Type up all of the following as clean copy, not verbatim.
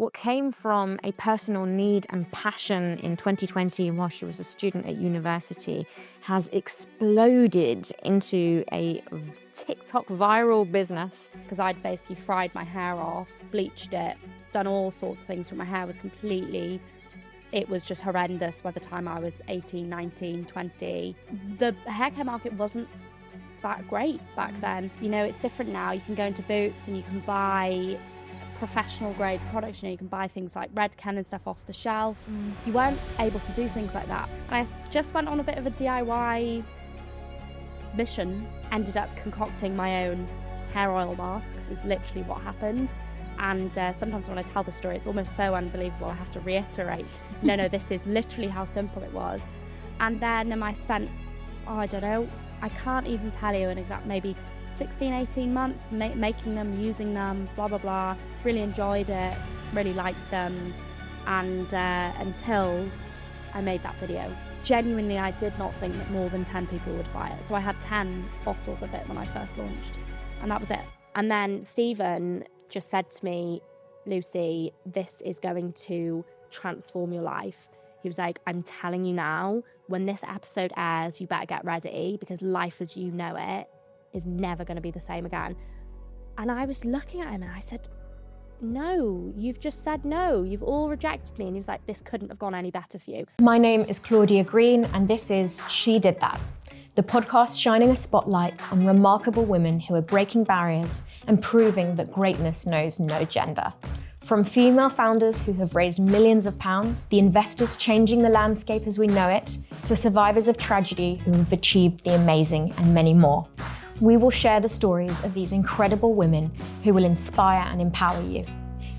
what came from a personal need and passion in 2020 while she was a student at university has exploded into a TikTok viral business. Because I'd basically fried my hair off, bleached it, done all sorts of things, my hair was completely, it was just horrendous by the time I was 18, 19, 20. The hair care market wasn't that great back then. You know, it's different now. You can go into Boots and you can buy professional grade products. You know, you can buy things like Redken and stuff off the shelf. You weren't able to do things like that. And I just went on a bit of a DIY mission, ended up concocting my own hair oil masks is literally what happened. And sometimes when I tell the story, it's almost so unbelievable I have to reiterate, no, this is literally how simple it was. And then I spent, I don't know, I can't even tell you an exact, maybe 16, 18 months making them, using them, blah, blah, blah. Really enjoyed it, really liked them. And until I made that video. Genuinely, I did not think that more than 10 people would buy it. So I had 10 bottles of it when I first launched, and that was it. And then Stephen just said to me, Lucie, this is going to transform your life. He was like, I'm telling you now, when this episode airs, you better get ready because life as you know it is never going to be the same again. And I was looking at him and I said, no, you've just said no. You've all rejected me. And he was like, this couldn't have gone any better for you. My name is Claudia Green, and this is She Did That, the podcast shining a spotlight on remarkable women who are breaking barriers and proving that greatness knows no gender. From female founders who have raised millions of pounds, the investors changing the landscape as we know it, to survivors of tragedy who have achieved the amazing, and many more. We will share the stories of these incredible women who will inspire and empower you.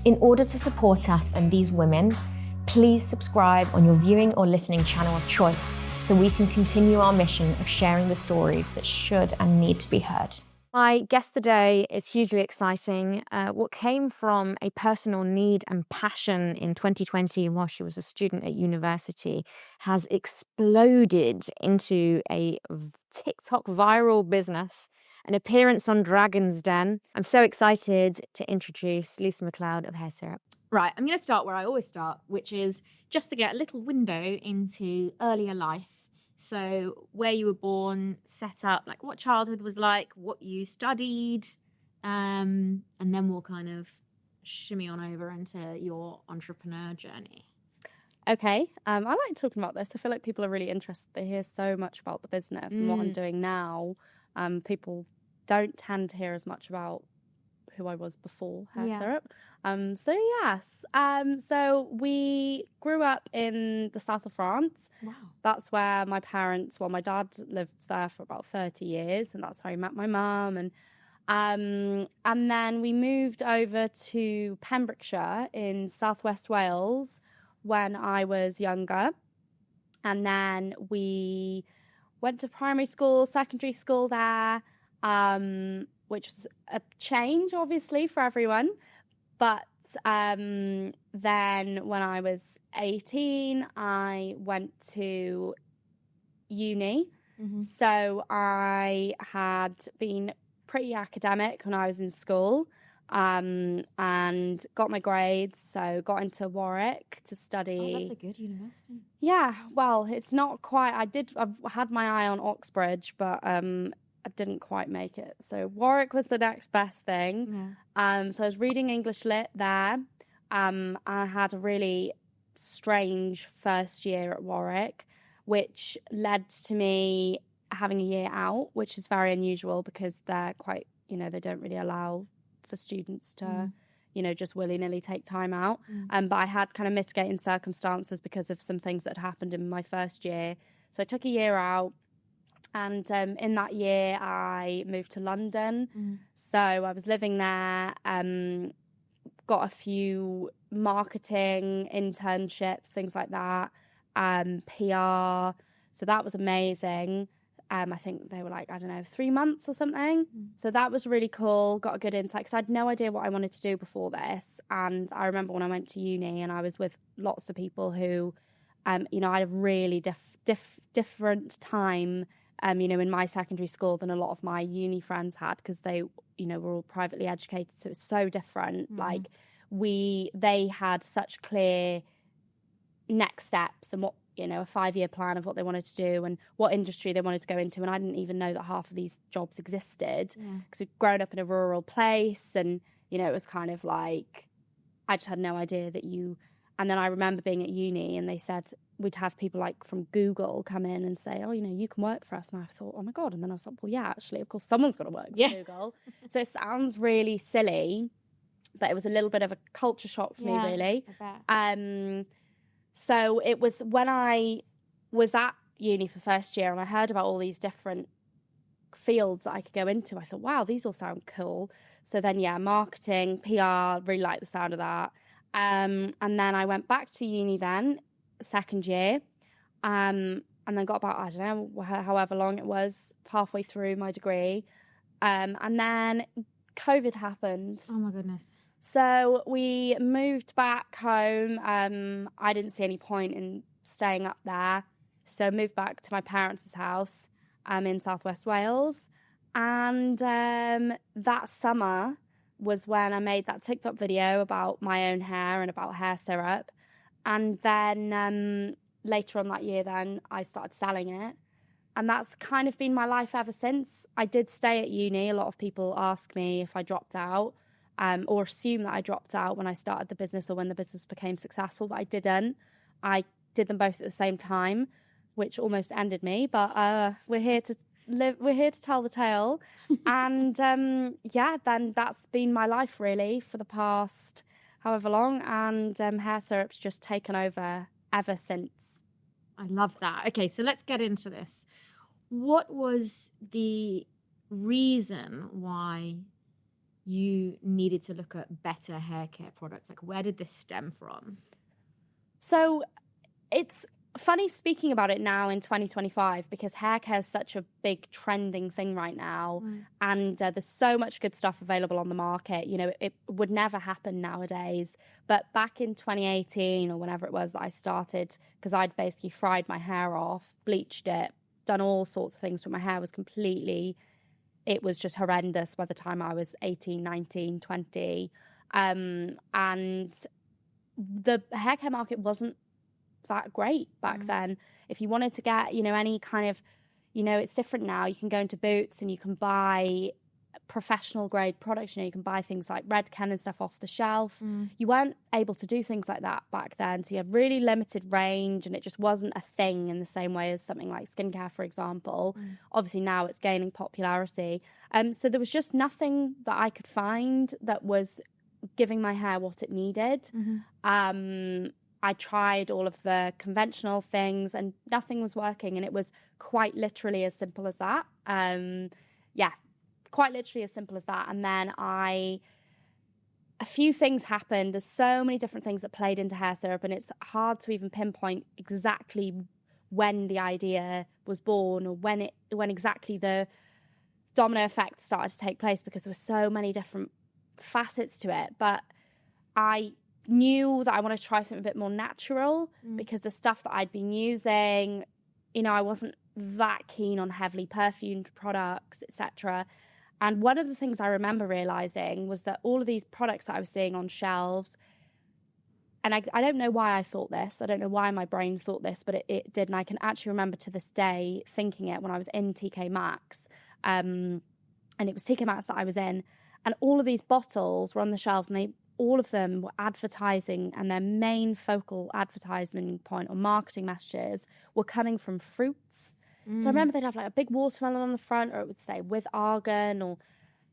In order to support us and these women, please subscribe on your viewing or listening channel of choice so we can continue our mission of sharing the stories that should and need to be heard. My guest today is hugely exciting. What came from a personal need and passion in 2020 while she was a student at university has exploded into a TikTok viral business, an appearance on Dragon's Den. I'm so excited to introduce Lucie Macleod of Hair Syrup. Right, I'm going to start where I always start, which is just to get a little window into earlier life. So where you were born, set up, like what childhood was like, what you studied, and then we'll kind of shimmy on over into your entrepreneur journey. Okay, I like talking about this. I feel like people are really interested. They hear so much about the business and what I'm doing now. People don't tend to hear as much about who I was before Hair Syrup. So we grew up in the south of France. Wow. That's where my parents, my dad lived there for about 30 years, and that's how I met my mum. And then we moved over to Pembrokeshire in southwest Wales when I was younger. And then we went to primary school, secondary school there, which was a change, obviously, for everyone. But then when I was 18, I went to uni. So I had been pretty academic when I was in school, and got my grades. So got into Warwick to study. Oh, that's a good university. Yeah, well, it's not quite. I've had my eye on Oxbridge, but I didn't quite make it. So Warwick was the next best thing. Yeah. So I was reading English Lit there. I had a really strange first year at Warwick, which led to me having a year out, which is very unusual because they're quite, they don't really allow for students to, just willy-nilly take time out. But I had kind of mitigating circumstances because of some things that had happened in my first year. So I took a year out. And in that year, I moved to London. So I was living there, got a few marketing internships, things like that, PR. So that was amazing. I think they were like, 3 months or something. So that was really cool. Got a good insight because I had no idea what I wanted to do before this. And I remember when I went to uni and I was with lots of people who, I had a really different time in my secondary school than a lot of my uni friends had because they, were all privately educated. So it's so different. Like they had such clear next steps and what, you know, a 5-year plan of what they wanted to do and what industry they wanted to go into. And I didn't even know that half of these jobs existed because we'd grown up in a rural place. And, you know, it was kind of like, I just had no idea that and then I remember being at uni and they said we'd have people like from Google come in and say, oh, you know, you can work for us. And I thought, oh my God. And then I was like, well, yeah, actually, of course, someone's got to work for Google. So it sounds really silly, but it was a little bit of a culture shock for me, really. So it was when I was at uni for first year and I heard about all these different fields that I could go into. I thought, wow, these all sound cool. So then, marketing, PR, really liked the sound of that. And then I went back to uni then, second year, and then got about, I don't know, however long it was, halfway through my degree. And then COVID happened. Oh my goodness. So we moved back home. I didn't see any point in staying up there. So moved back to my parents' house in Southwest Wales. And that summer was when I made that TikTok video about my own hair and about hair syrup. And then later on that year, then I started selling it. And that's kind of been my life ever since. I did stay at uni. A lot of people ask me if I dropped out. Or assume that I dropped out when I started the business or when the business became successful, but I didn't. I did them both at the same time, which almost ended me. But we're here to tell the tale. And then that's been my life really for the past however long. And hair syrup's just taken over ever since. I love that. Okay, so let's get into this. What was the reason why you needed to look at better hair care products? Like, where did this stem from? So it's funny speaking about it now in 2025 because hair care is such a big trending thing right now. And there's so much good stuff available on the market. You know, it would never happen nowadays. But back in 2018 or whenever it was that I started, because I'd basically fried my hair off, bleached it, done all sorts of things, but my hair was it was just horrendous by the time I was 18, 19, 20. And the hair care market wasn't that great back then. If you wanted to get, you know, any kind of, you know, it's different now. You can go into Boots and you can buy professional grade products. You know, you can buy things like Redken and stuff off the shelf. You weren't able to do things like that back then. So you had really limited range and it just wasn't a thing in the same way as something like skincare, for example. Obviously now it's gaining popularity. So there was just nothing that I could find that was giving my hair what it needed. I tried all of the conventional things and nothing was working. And it was quite literally as simple as that. Quite literally as simple as that. And then a few things happened. There's so many different things that played into hair syrup and it's hard to even pinpoint exactly when the idea was born or when exactly the domino effect started to take place because there were so many different facets to it. But I knew that I wanted to try something a bit more natural because the stuff that I'd been using, you know, I wasn't that keen on heavily perfumed products, etc. And one of the things I remember realizing was that all of these products that I was seeing on shelves, and I don't know why I thought this, I don't know why my brain thought this, but it did. And I can actually remember to this day thinking it when I was in TK Maxx. And it was TK Maxx that I was in. And all of these bottles were on the shelves and all of them were advertising and their main focal advertisement point or marketing messages were coming from fruits. So I remember they'd have like a big watermelon on the front or it would say with argan or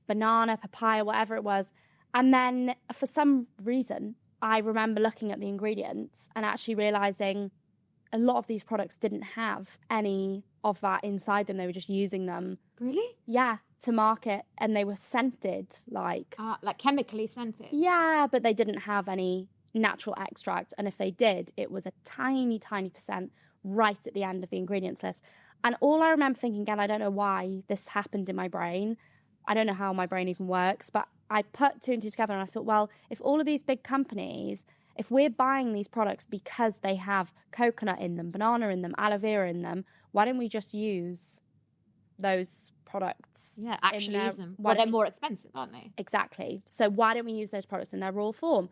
banana, papaya, whatever it was. And then for some reason, I remember looking at the ingredients and actually realizing a lot of these products didn't have any of that inside them. They were just using them. Really? Yeah, to market. And they were scented like chemically scented? Yeah, but they didn't have any natural extract. And if they did, it was a tiny, tiny percent right at the end of the ingredients list. And all I remember thinking, again, I don't know why this happened in my brain. I don't know how my brain even works, but I put two and two together and I thought, well, if all of these big companies, if we're buying these products because they have coconut in them, banana in them, aloe vera in them, why don't we just use those products. Yeah, actually their- use them. why Well, they're don't we- more expensive, aren't they? Exactly. So why don't we use those products in their raw form?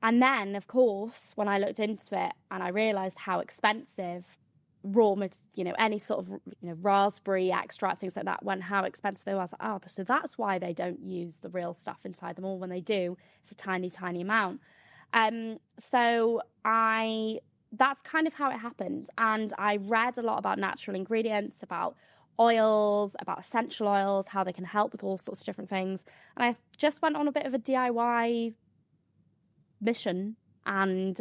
And then, of course, when I looked into it and I realised how expensive any sort of, raspberry extract, things like that, how expensive they were, I was like, oh, so that's why they don't use the real stuff inside them, or when they do, it's a tiny, tiny amount. So that's kind of how it happened. And I read a lot about natural ingredients, about oils, about essential oils, how they can help with all sorts of different things. And I just went on a bit of a DIY mission and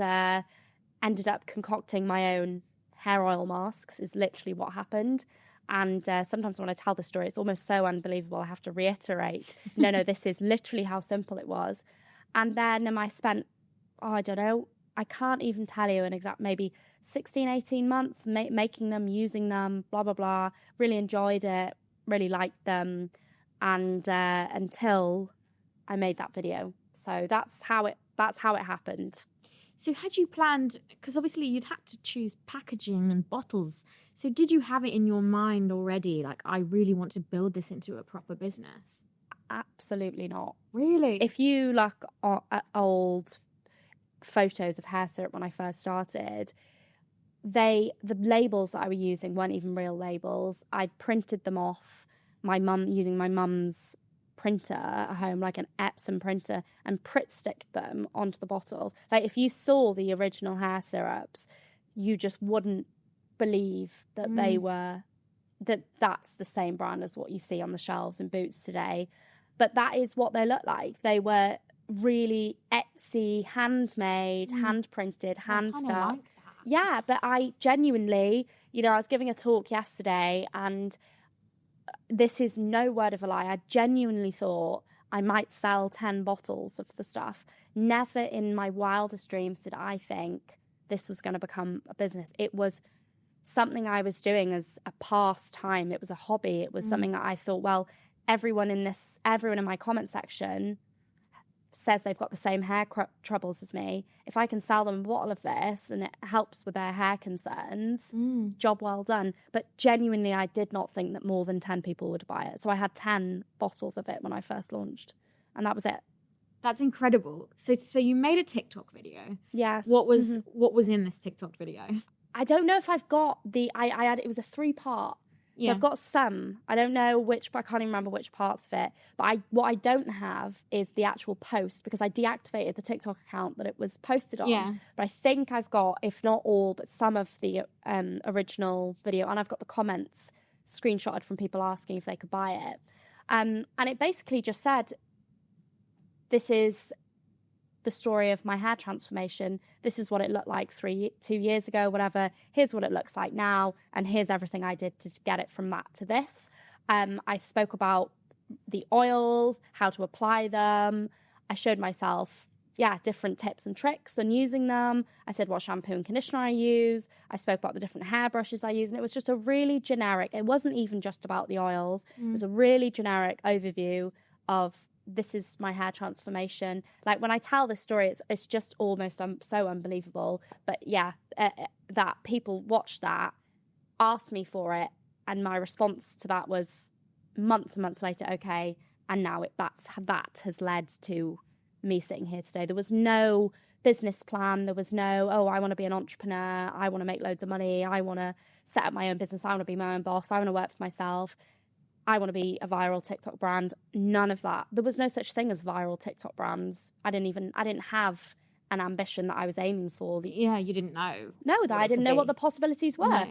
ended up concocting my own hair oil masks, is literally what happened. And sometimes when I tell the story, it's almost so unbelievable. I have to reiterate, no, this is literally how simple it was. And then I spent, I don't know, I can't even tell you an exact, maybe 16, 18 months making them, using them, blah, blah, blah. Really enjoyed it, really liked them. And until I made that video. So that's how it happened. So had you planned, because obviously you'd had to choose packaging and bottles. So did you have it in your mind already? Like, I really want to build this into a proper business. Absolutely not. Really? If you look at old photos of hair syrup when I first started, the labels that I were using weren't even real labels. I'd printed them off using my mum's printer at home, like an Epson printer, and stick them onto the bottles. Like, if you saw the original hair syrups, you just wouldn't believe that they were that's the same brand as what you see on the shelves in Boots today. But that is what they look like. They were really Etsy, handmade, hand printed, hand stuff. Like that. Yeah, but I genuinely, I was giving a talk yesterday, and this is no word of a lie, I genuinely thought I might sell 10 bottles of the stuff. Never in my wildest dreams did I think this was going to become a business. It was something I was doing as a pastime. It was a hobby. It was something that I thought, well, everyone in my comment section says they've got the same hair troubles as me. If I can sell them a bottle of this and it helps with their hair concerns, job well done. But genuinely, I did not think that more than 10 people would buy it. So I had 10 bottles of it when I first launched, and that was it. That's incredible. So you made a TikTok video. Yes. What was in this TikTok video? I don't know if I've got it was a 3-part. So Yeah. I've got some. I don't know which, but I can't even remember which parts of it. But what I don't have is the actual post, because I deactivated the TikTok account that it was posted on. Yeah. But I think I've got, if not all, but some of the original video, and I've got the comments screenshotted from people asking if they could buy it. And it basically just said, this is the story of my hair transformation. This is what it looked like 2 years ago, whatever. Here's what it looks like now, and here's everything I did to get it from that to this. I spoke about the oils, how to apply them. I showed myself, different tips and tricks on using them. I said what shampoo and conditioner I use. I spoke about the different hair brushes I use, and it was just a really generic, it wasn't even just about the oils. It was a really generic overview of, this is my hair transformation. Like, when I tell this story, it's just almost so unbelievable. But that people watched that, asked me for it, and my response to that was months and months later, okay, and now that has led to me sitting here today. There was no business plan. There was no, I want to be an entrepreneur. I want to make loads of money. I want to set up my own business. I want to be my own boss. I want to work for myself. I want to be a viral TikTok brand. None of that. There was no such thing as viral TikTok brands. I didn't have an ambition that I was aiming for. You didn't know. No, that I didn't know what the possibilities were. No.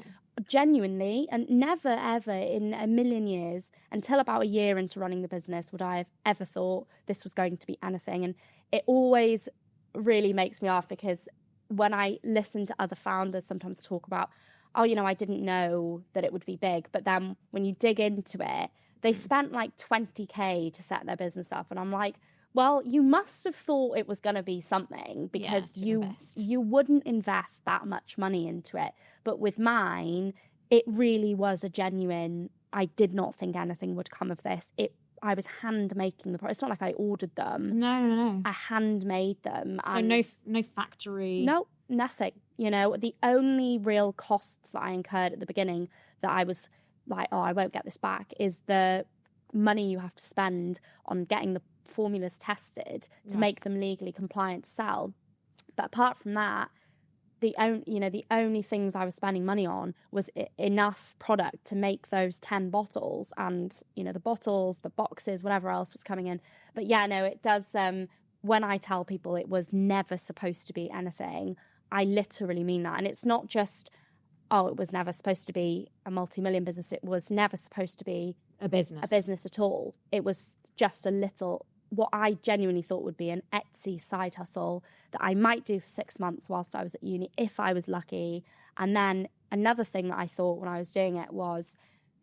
Genuinely, and never ever in a million years, until about a year into running the business, would I have ever thought this was going to be anything. And it always really makes me laugh, because when I listen to other founders sometimes talk about, I didn't know that it would be big. But then when you dig into it, they spent like 20K to set their business up. And I'm like, well, you must have thought it was going to be something, because you wouldn't invest that much money into it. But with mine, it really was a genuine, I did not think anything would come of this. I was hand making the product. It's not like I ordered them. No. I hand made them. So no factory. No, nothing. The only real costs that I incurred at the beginning that I was like, oh, I won't get this back, is the money you have to spend on getting the formulas tested to make them legally compliant to sell. But apart from that, the only things I was spending money on was enough product to make those 10 bottles, and the bottles, the boxes, whatever else was coming in. But yeah, no, it does. When I tell people it was never supposed to be anything, I literally mean that. And it's not just, oh, it was never supposed to be a multi-million business. It was never supposed to be A business at all. It was just a little, what I genuinely thought would be an Etsy side hustle that I might do for 6 months whilst I was at uni, if I was lucky. And then another thing that I thought when I was doing it was,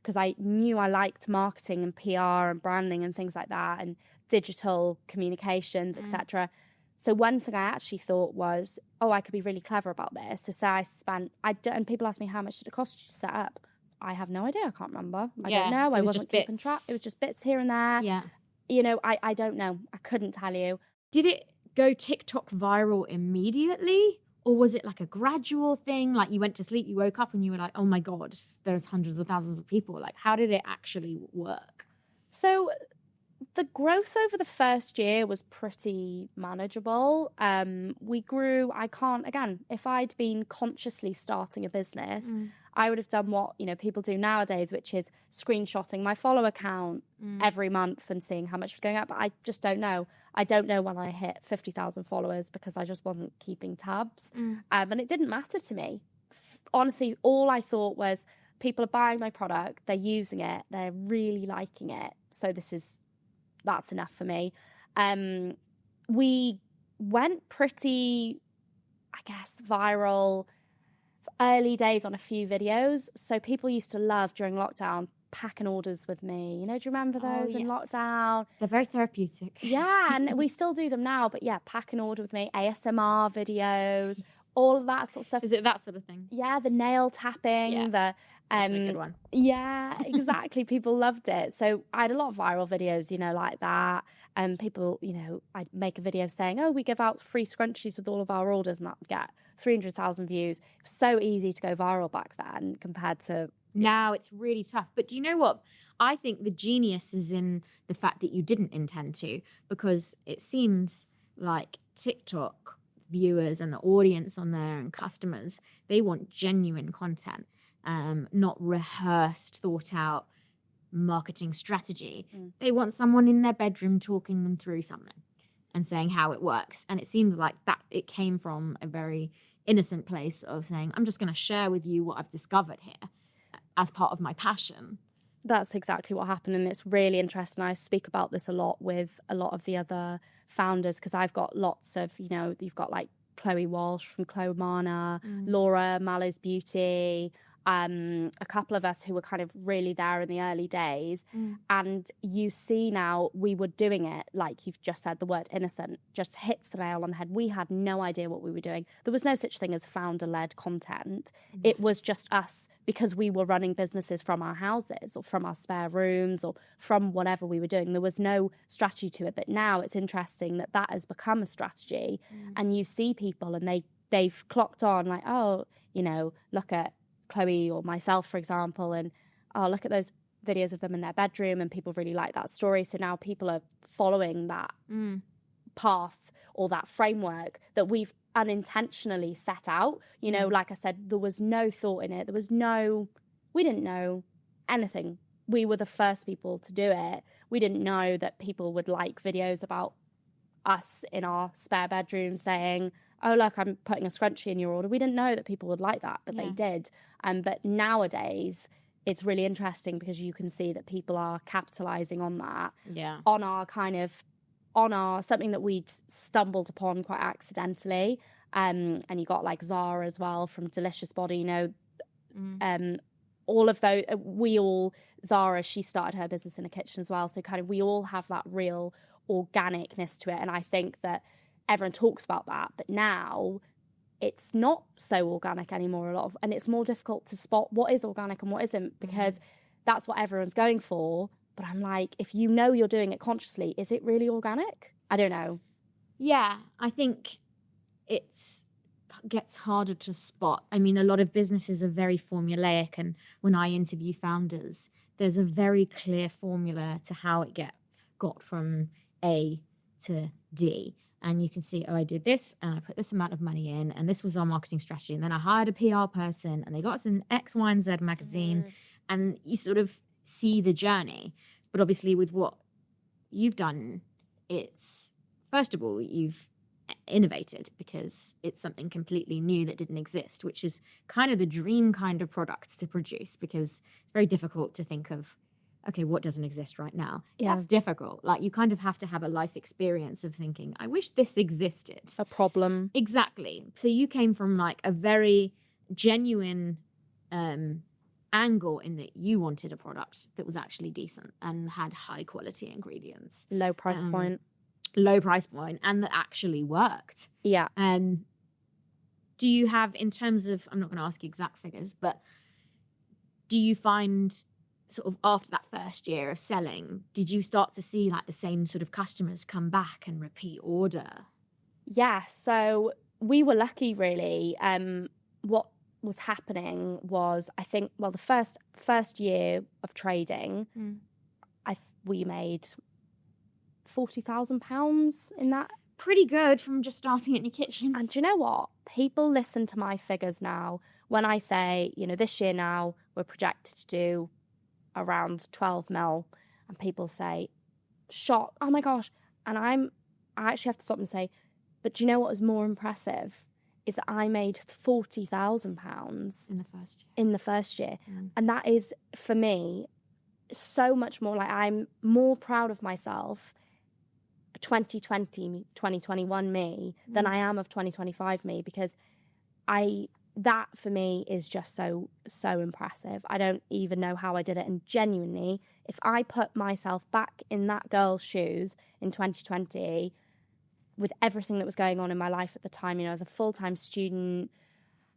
because I knew I liked marketing and PR and branding and things like that, and digital communications, etc. So one thing I actually thought was, oh, I could be really clever about this. So say I spent, and people ask me, how much did it cost you to set up? I have no idea. I can't remember. I don't know. I wasn't keeping track. It was just bits here and there. Yeah. I don't know. I couldn't tell you. Did it go TikTok viral immediately? Or was it like a gradual thing? Like you went to sleep, you woke up and you were like, oh my God, there's hundreds of thousands of people. Like, how did it actually work? So the growth over the first year was pretty manageable. We grew, if I'd been consciously starting a business, I would have done what, people do nowadays, which is screenshotting my follow account every month and seeing how much was going up. But I just don't know. I don't know when I hit 50,000 followers because I just wasn't keeping tabs. And it didn't matter to me. Honestly, all I thought was people are buying my product, they're using it, they're really liking it. So that's enough for me. We went pretty, viral early days on a few videos. So people used to love during lockdown packing orders with me. Do you remember those in lockdown? They're very therapeutic. Yeah, and we still do them now. But yeah, pack an order with me, ASMR videos, all of that sort of stuff. Is it that sort of thing? Yeah, the nail tapping, That's a good one. Yeah, exactly. People loved it. So I had a lot of viral videos, like that. And people, I'd make a video saying, oh, we give out free scrunchies with all of our orders, and that would get 300,000 views. It was so easy to go viral back then compared to now. It's really tough. But do you know what? I think the genius is in the fact that you didn't intend to, because it seems like TikTok viewers and the audience on there and customers, they want genuine content. Not rehearsed, thought out marketing strategy. They want someone in their bedroom talking them through something and saying how it works. And it seems like that it came from a very innocent place of saying, I'm just going to share with you what I've discovered here as part of my passion. That's exactly what happened. And it's really interesting. I speak about this a lot with a lot of the other founders, because I've got lots of, you've got like Chloe Walsh from Chloe Mana, Laura, Mallow's Beauty, a couple of us who were kind of really there in the early days. And you see now, we were doing it, like you've just said, the word innocent just hits the nail on the head. We had no idea what we were doing. There was no such thing as founder-led content. It was just us, because we were running businesses from our houses or from our spare rooms or from whatever we were doing. There was no strategy to it. But now it's interesting that has become a strategy. And you see people and they've clocked on like, oh, look at Chloe or myself, for example, and look at those videos of them in their bedroom, and people really like that story. So now people are following that path or that framework that we've unintentionally set out. Like I said, there was no thought in it. We didn't know anything. We were the first people to do it. We didn't know that people would like videos about us in our spare bedroom saying, oh, look, I'm putting a scrunchie in your order. We didn't know that people would like that, but they did. But nowadays, it's really interesting because you can see that people are capitalizing on that. Yeah. On our something that we'd stumbled upon quite accidentally. And you got like Zara as well from Delicious Body, all of those, Zara, she started her business in a kitchen as well. So kind of we all have that real organicness to it. And I think that everyone talks about that, but now it's not so organic anymore and it's more difficult to spot what is organic and what isn't, because that's what everyone's going for. But I'm like, if you're doing it consciously, is it really organic? I don't know. Yeah, I think it's gets harder to spot. I mean, a lot of businesses are very formulaic, and when I interview founders, there's a very clear formula to how it got from A to D. And you can see, oh, I did this and I put this amount of money in, and this was our marketing strategy. And then I hired a PR person and they got us in X, Y, and Z magazine. And you sort of see the journey. But obviously with what you've done, it's, first of all, you've innovated because it's something completely new that didn't exist, which is kind of the dream kind of product to produce, because it's very difficult to think of, okay, what doesn't exist right now? Yeah. That's difficult. Like, you kind of have to have a life experience of thinking, I wish this existed. A problem. Exactly. So you came from like a very genuine angle in that you wanted a product that was actually decent and had high quality ingredients. Low price point. Low price point, and that actually worked. Yeah. Do you have, in terms of, I'm not going to ask you exact figures, but do you find sort of after that first year of selling, did you start to see like the same sort of customers come back and repeat order? Yeah, so we were lucky really. What was happening was, I think, well, the first year of trading, we made £40,000 in that. Pretty good from just starting in your kitchen. And do you know what? People listen to my figures now when I say, you know, this year now we're projected to do around 12 mil, and people say, shock, oh my gosh. And I actually have to stop and say, but do you know what was more impressive? Is that I made £40,000 in the first year. And that is, for me, so much more. Like, I'm more proud of myself 2020, 2021 me than I am of 2025 me, because that for me is just so impressive. I don't even know how I did it. And genuinely, if I put myself back in that girl's shoes in 2020, with everything that was going on in my life at the time, you know, as a full-time student,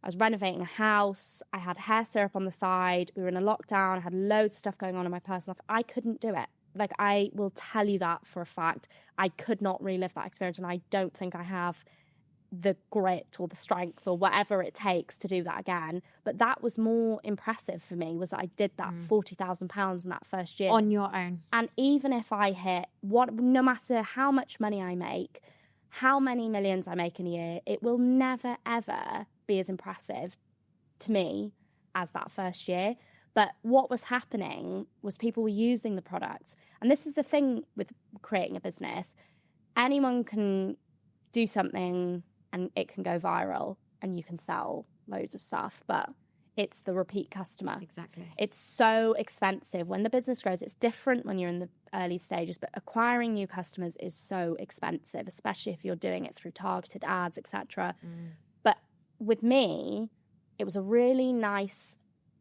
I was renovating a house, I had hair syrup on the side, we were in a lockdown, I had loads of stuff going on in my personal life. I couldn't do it. Like, I will tell you that for a fact. I could not relive that experience, and I don't think I have the grit or the strength or whatever it takes to do that again. But that was more impressive for me, was that I did that £40,000 in that first year. On your own. And even if I hit, no matter how much money I make, how many millions I make in a year, it will never, ever be as impressive to me as that first year. But what was happening was people were using the products. And this is the thing with creating a business. Anyone can do something and it can go viral and you can sell loads of stuff, but it's the repeat customer. Exactly. It's so expensive. When the business grows, it's different when you're in the early stages, but acquiring new customers is so expensive, especially if you're doing it through targeted ads, etc. But with me, it was a really nice,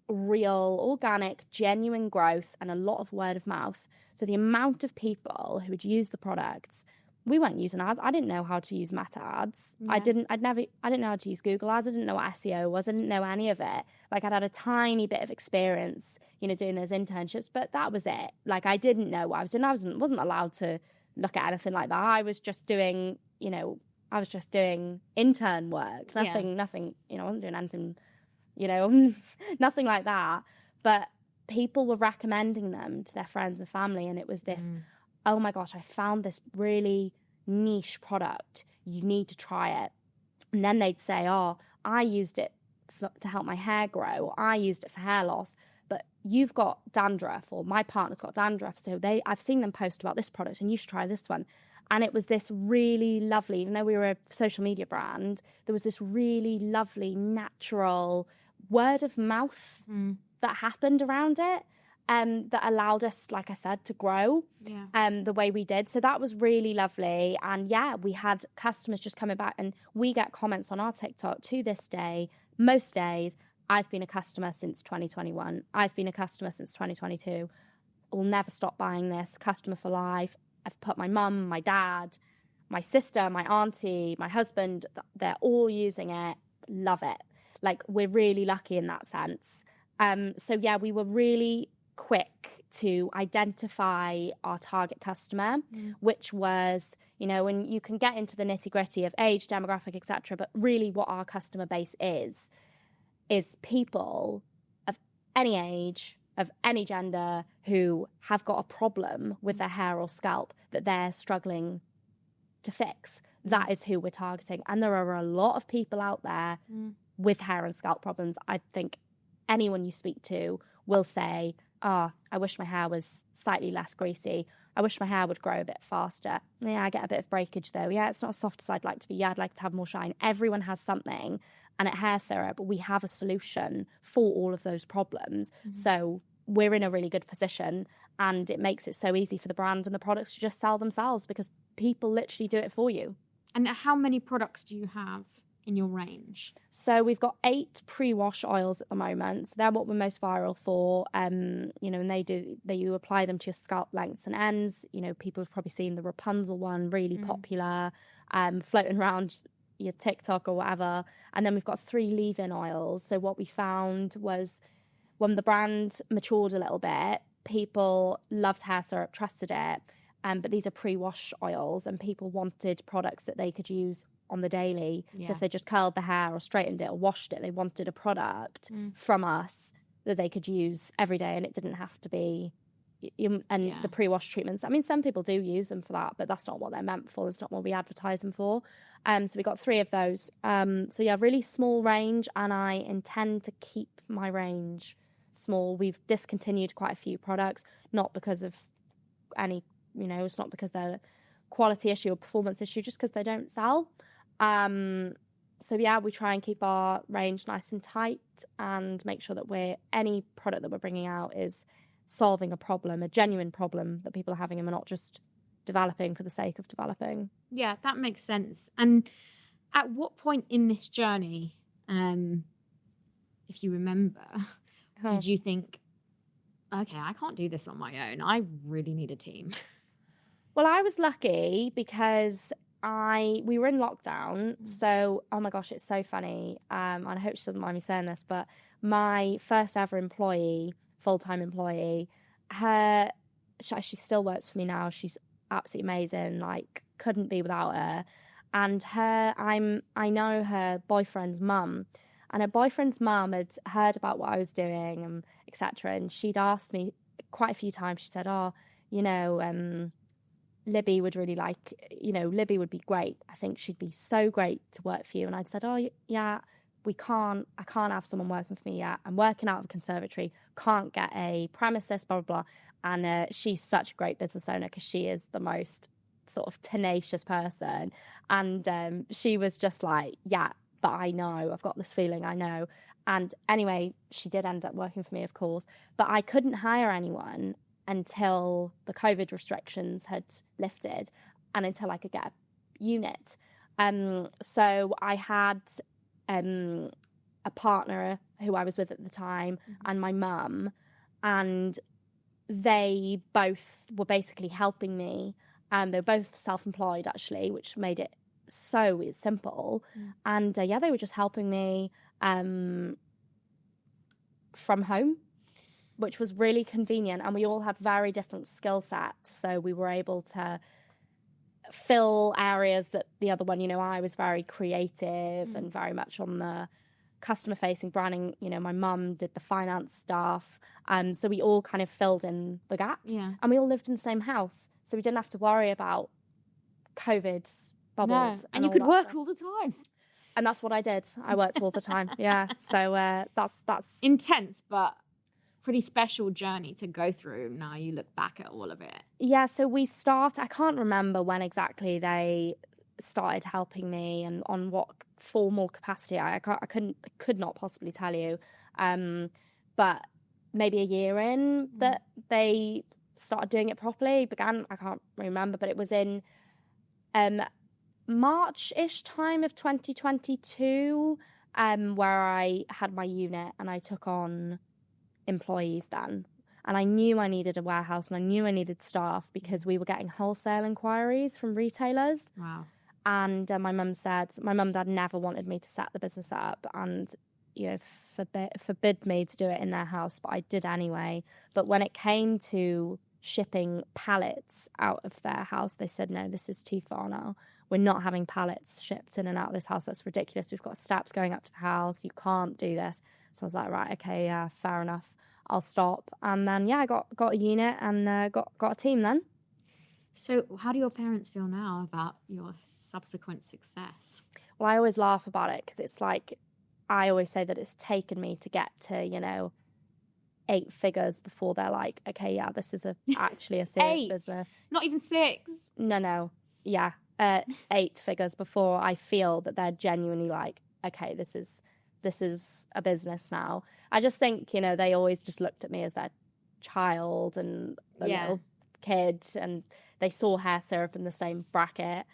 real, organic, genuine growth and a lot of word of mouth. So the amount of people who would use the products, we weren't using ads. I didn't know how to use Meta ads. Yeah. I didn't know how to use Google ads. I didn't know what SEO was. I didn't know any of it. Like, I'd had a tiny bit of experience, you know, doing those internships, but that was it. Like, I didn't know what I was doing. I wasn't allowed to look at anything like that. I was just doing, you know, intern work. Nothing, you know, I wasn't doing anything, you know, nothing like that. But people were recommending them to their friends and family. And it was this, oh my gosh, I found this really niche product. You need to try it. And then they'd say, oh, I used it to help my hair grow, or I used it for hair loss, but you've got dandruff, or my partner's got dandruff. So I've seen them post about this product and you should try this one. And it was this really lovely, even though we were a social media brand, there was this really lovely, natural word of mouth that happened around it. That allowed us, like I said, to grow the way we did. So that was really lovely. And yeah, we had customers just coming back, and we get comments on our TikTok to this day. Most days, I've been a customer since 2021. I've been a customer since 2022. We'll never stop buying this. Customer for life. I've put my mum, my dad, my sister, my auntie, my husband, they're all using it. Love it. Like, we're really lucky in that sense. So yeah, we were really quick to identify our target customer, which was, you know, and you can get into the nitty gritty of age, demographic, etc. But really what our customer base is people of any age, of any gender, who have got a problem with their hair or scalp that they're struggling to fix. That is who we're targeting. And there are a lot of people out there with hair and scalp problems. I think anyone you speak to will say, I wish my hair was slightly less greasy. I wish my hair would grow a bit faster. Yeah, I get a bit of breakage though. Yeah, it's not as soft as I'd like to be. Yeah, I'd like to have more shine. Everyone has something. And at Hair Syrup, we have a solution for all of those problems. So we're in a really good position, and it makes it so easy for the brand and the products to just sell themselves because people literally do it for you. And how many products do you have in your range? So we've got 8 pre-wash oils at the moment. So they're what we're most viral for. You know, and you apply them to your scalp lengths and ends. You know, people have probably seen the Rapunzel one, really popular, floating around your TikTok or whatever. And then we've got 3 leave-in oils. So what we found was when the brand matured a little bit, people loved Hair Syrup, trusted it. But these are pre-wash oils, and people wanted products that they could use on the daily. So if they just curled the hair or straightened it or washed it, they wanted a product from us that they could use every day, and it didn't have to be. The pre-wash treatments, I mean, some people do use them for that, but that's not what they're meant for. It's not what we advertise them for. So we got 3 of those. So yeah, really small range, and I intend to keep my range small. We've discontinued quite a few products, not because of any, you know, it's not because they're quality issue or performance issue, just because they don't sell. So yeah, we try and keep our range nice and tight and make sure that any product that we're bringing out is solving a problem, a genuine problem that people are having, and we're not just developing for the sake of developing. Yeah, that makes sense. And at what point in this journey, if you remember, did you think, okay, I can't do this on my own. I really need a team? Well, I was lucky because we were in lockdown. So, oh my gosh, it's so funny. And I hope she doesn't mind me saying this, but my first ever employee, full-time employee, she still works for me now. She's absolutely amazing. Like, couldn't be without her. And I know her boyfriend's mum, and her boyfriend's mum had heard about what I was doing and etc. And she'd asked me quite a few times. She said, you know, Libby would really like, you know, Libby would be great. I think she'd be so great to work for you. And I'd said, yeah, I can't have someone working for me yet. I'm working out of a conservatory, can't get a premises, blah, blah, blah. And she's such a great business owner because she is the most sort of tenacious person. And she was just like, yeah, but I know, I've got this feeling, I know. And anyway, she did end up working for me, of course, but I couldn't hire anyone until the COVID restrictions had lifted and until I could get a unit. So I had a partner who I was with at the time and my mum, and they both were basically helping me. They were both self-employed, actually, which made it so simple. And yeah, they were just helping me from home, which was really convenient. And we all had very different skill sets. So we were able to fill areas that the other one, you know, I was very creative and very much on the customer facing branding. You know, my mum did the finance stuff. So we all kind of filled in the gaps. Yeah. And we all lived in the same house. So we didn't have to worry about COVID's bubbles. No. And you could work all the time. And that's what I did. I worked all the time. Yeah. So that's intense, but pretty special journey to go through. Now you look back at all of it. Yeah. So I can't remember when exactly they started helping me and on what formal capacity. I could not possibly tell you. But maybe a year in that they started doing it properly. I can't remember, but it was in March-ish time of 2022, where I had my unit and I took on employees then. And I knew I needed a warehouse and I knew I needed staff because we were getting wholesale inquiries from retailers. Wow. And my mum and dad never wanted me to set the business up. And, forbid me to do it in their house, but I did anyway. But when it came to shipping pallets out of their house, they said, no, this is too far now. We're not having pallets shipped in and out of this house. That's ridiculous. We've got steps going up to the house. You can't do this. So I was like, right, okay, yeah, fair enough. I'll stop. And then, I got a unit and got a team then. So how do your parents feel now about your subsequent success? Well, I always laugh about it because it's like, I always say that it's taken me to get to, 8 figures before they're like, okay, yeah, this is actually a serious 8? business. Not even 6? No. Yeah. 8 figures before I feel that they're genuinely like, okay, this is a business now. I just think, they always just looked at me as their child and a little kid, and they saw hair syrup in the same bracket.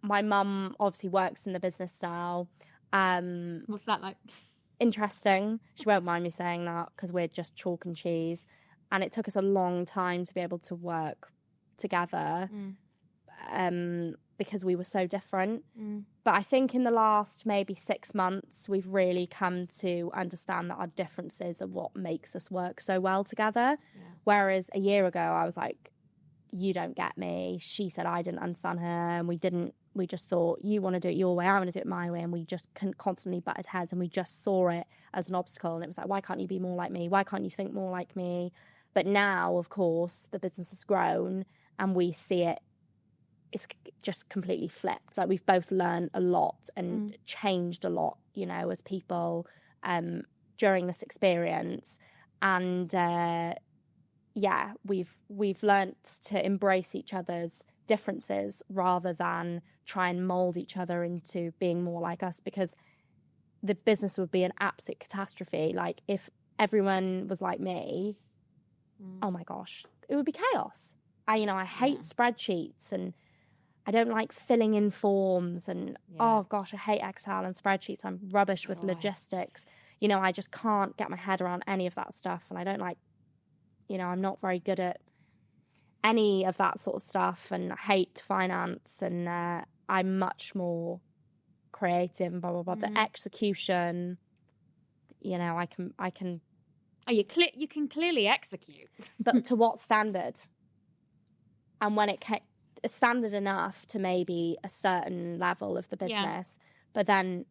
My mum obviously works in the business now. What's that like? Interesting. She won't mind me saying that because we're just chalk and cheese. And it took us a long time to be able to work together because we were so different. But I think in the last maybe 6 months, we've really come to understand that our differences are what makes us work so well together. Yeah. Whereas a year ago, I was like, you don't get me. She said I didn't understand her, and we just thought, you want to do it your way, I want to do it my way, and we just constantly butted heads, and we just saw it as an obstacle, and it was like, why can't you be more like me? Why can't you think more like me? But now, of course, the business has grown, and we see it's just completely flipped. So we've both learned a lot and changed a lot, as people during this experience. And we've learnt to embrace each other's differences rather than try and mold each other into being more like us, because the business would be an absolute catastrophe. Like, if everyone was like me, oh my gosh, it would be chaos. I hate spreadsheets, and I don't like filling in forms, and oh gosh, I hate Excel and spreadsheets. I'm rubbish with logistics. I just can't get my head around any of that stuff, and I don't like, I'm not very good at any of that sort of stuff, and I hate finance, and I'm much more creative and blah blah blah. But execution, I can. Oh, you can clearly execute, but to what standard? And when it standard enough to maybe a certain level of the business, but then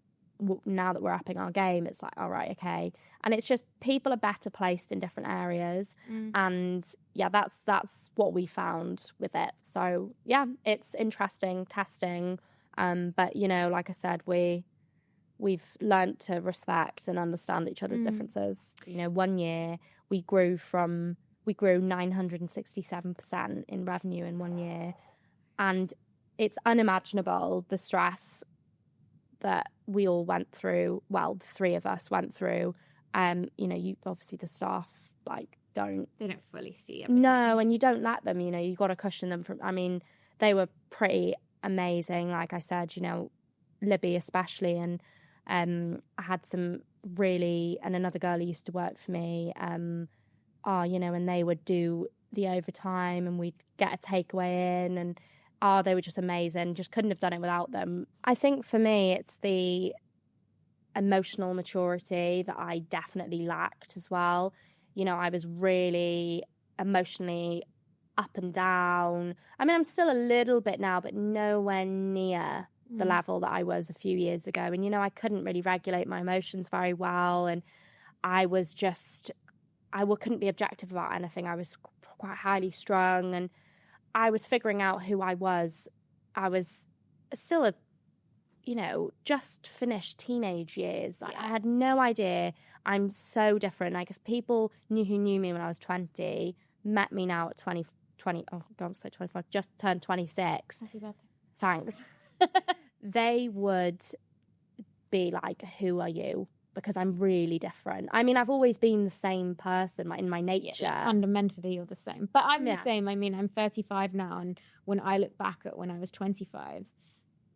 now that we're upping our game, it's like, all right, okay. And it's just people are better placed in different areas. And that's what we found with it. So it's interesting testing. But like I said, we've learned to respect and understand each other's differences. 1 year we grew 967% in revenue in 1 year. And it's unimaginable, the stress that we all went through. Well, the 3 of us went through. You obviously, the staff they don't fully see everything. No, and you don't let them. You got to cushion them from. I mean, they were pretty amazing. Like I said, Libby especially, and I had some really, and another girl who used to work for me. And they would do the overtime, and we'd get a takeaway in, and they were just amazing. Just couldn't have done it without them. I think for me, it's the emotional maturity that I definitely lacked as well. I was really emotionally up and down. I mean, I'm still a little bit now, but nowhere near the level that I was a few years ago. And, I couldn't really regulate my emotions very well. And I was just, couldn't be objective about anything. I was quite highly strung, and I was figuring out who I was. I was still a, just finished teenage years. I had no idea. I'm so different. Like, if people who knew me when I was 20, met me now at 20, oh God, I'm so 25, just turned 26. Happy birthday. Thanks. They would be like, who are you? Because I'm really different. I mean, I've always been the same person in my nature. Yeah, fundamentally, you're the same. But I'm the same. I mean, I'm 35 now, and when I look back at when I was 25,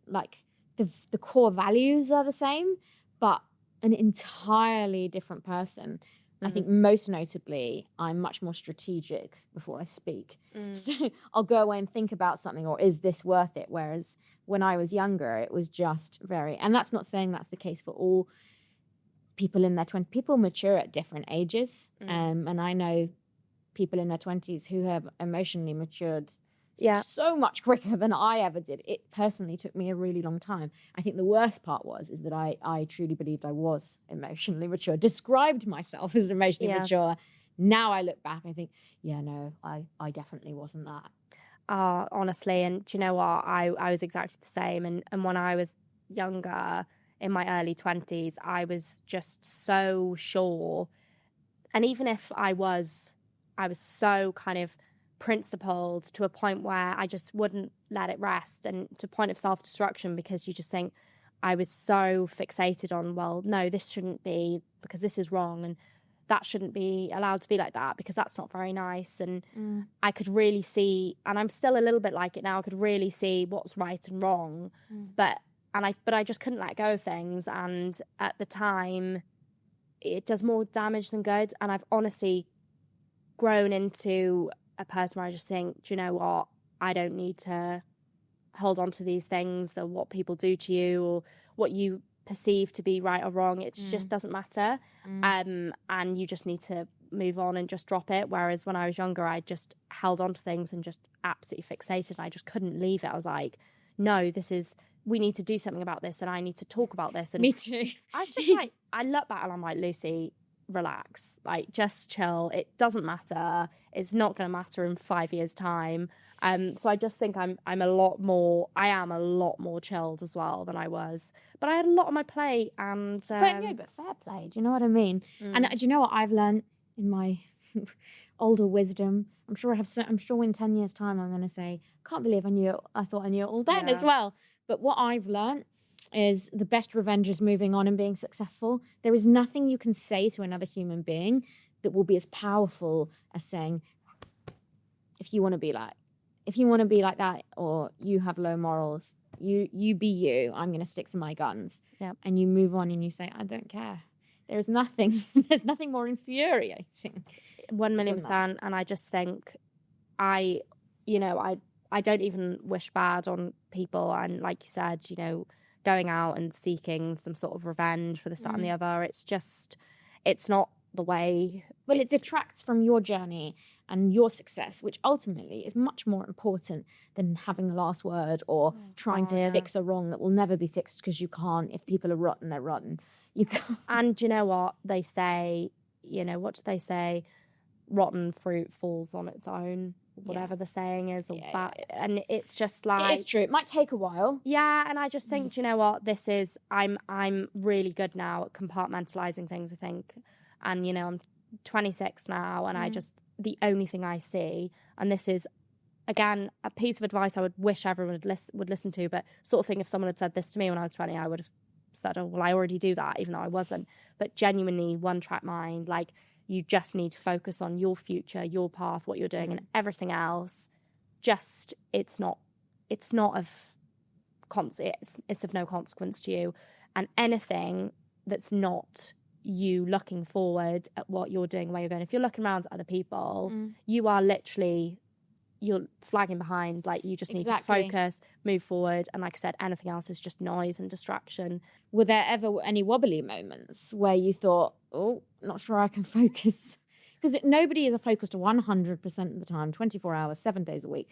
like, the core values are the same, but an entirely different person. I think most notably, I'm much more strategic before I speak. So I'll go away and think about something, or is this worth it? Whereas when I was younger, it was just and that's not saying that's the case for all people in their 20s, people mature at different ages. And I know people in their 20s who have emotionally matured so much quicker than I ever did. It personally took me a really long time. I think the worst part is that I truly believed I was emotionally mature, described myself as emotionally mature. Now I look back, I think, I definitely wasn't that. Honestly, and do you know what? I was exactly the same. And when I was younger, in my early 20s, I was just so sure. And even if I was so kind of principled to a point where I just wouldn't let it rest, and to a point of self-destruction, because you just think, I was so fixated on, well, no, this shouldn't be, because this is wrong, and that shouldn't be allowed to be like that, because that's not very nice. And I could really see, and I'm still a little bit like it now, I could really see what's right and wrong, but I just couldn't let go of things. And at the time, it does more damage than good. And I've honestly grown into a person where I just think, do you know what? I don't need to hold on to these things, or what people do to you, or what you perceive to be right or wrong. It just doesn't matter. And you just need to move on and just drop it. Whereas when I was younger, I just held on to things and just absolutely fixated, and I just couldn't leave it. I was like, no, we need to do something about this, and I need to talk about this. And me too. I was just like, I look back and I'm like, Lucy, relax, like, just chill. It doesn't matter. It's not going to matter in 5 years' time. So I just think I am a lot more chilled as well than I was. But I had a lot on my plate, and but fair play. Do you know what I mean? And do you know what I've learned in my older wisdom? I'm sure in 10 years' time I'm going to say, can't believe I thought I knew it all then as well. But what I've learned is the best revenge is moving on and being successful. There is nothing you can say to another human being that will be as powerful as saying, if you want to be like that, or you have low morals, you be you, I'm going to stick to my guns. And you move on and you say, I don't care. There's nothing more infuriating. 1,000,000%. And I just think I don't even wish bad on people. And like you said, going out and seeking some sort of revenge for this, that and the other, it's not the way. Well, it detracts from your journey and your success, which ultimately is much more important than having the last word, or trying to fix a wrong that will never be fixed, because you can't. If people are rotten, they're rotten. You can't. And you know what they say? What do they say? Rotten fruit falls on its own. Whatever the saying is, or and it's just like, it is true. It might take a while. And I just think, do you know what? I'm really good now at compartmentalizing things, I think. And I'm 26 now, and the only thing I see, and this is, again, a piece of advice I would wish everyone would listen to, but sort of thing, if someone had said this to me when I was 20, I would have said, oh, well, I already do that, even though I wasn't. But genuinely, one-track mind, like, you just need to focus on your future, your path, what you're doing, and everything else. It's of no consequence to you. And anything that's not you looking forward at what you're doing, where you're going, if you're looking around at other people, you are literally, you're flagging behind. Like, you just need to focus, move forward. And like I said, anything else is just noise and distraction. Were there ever any wobbly moments where you thought, oh, not sure I can focus? Because nobody is focused 100% of the time, 24 hours, 7 days a week.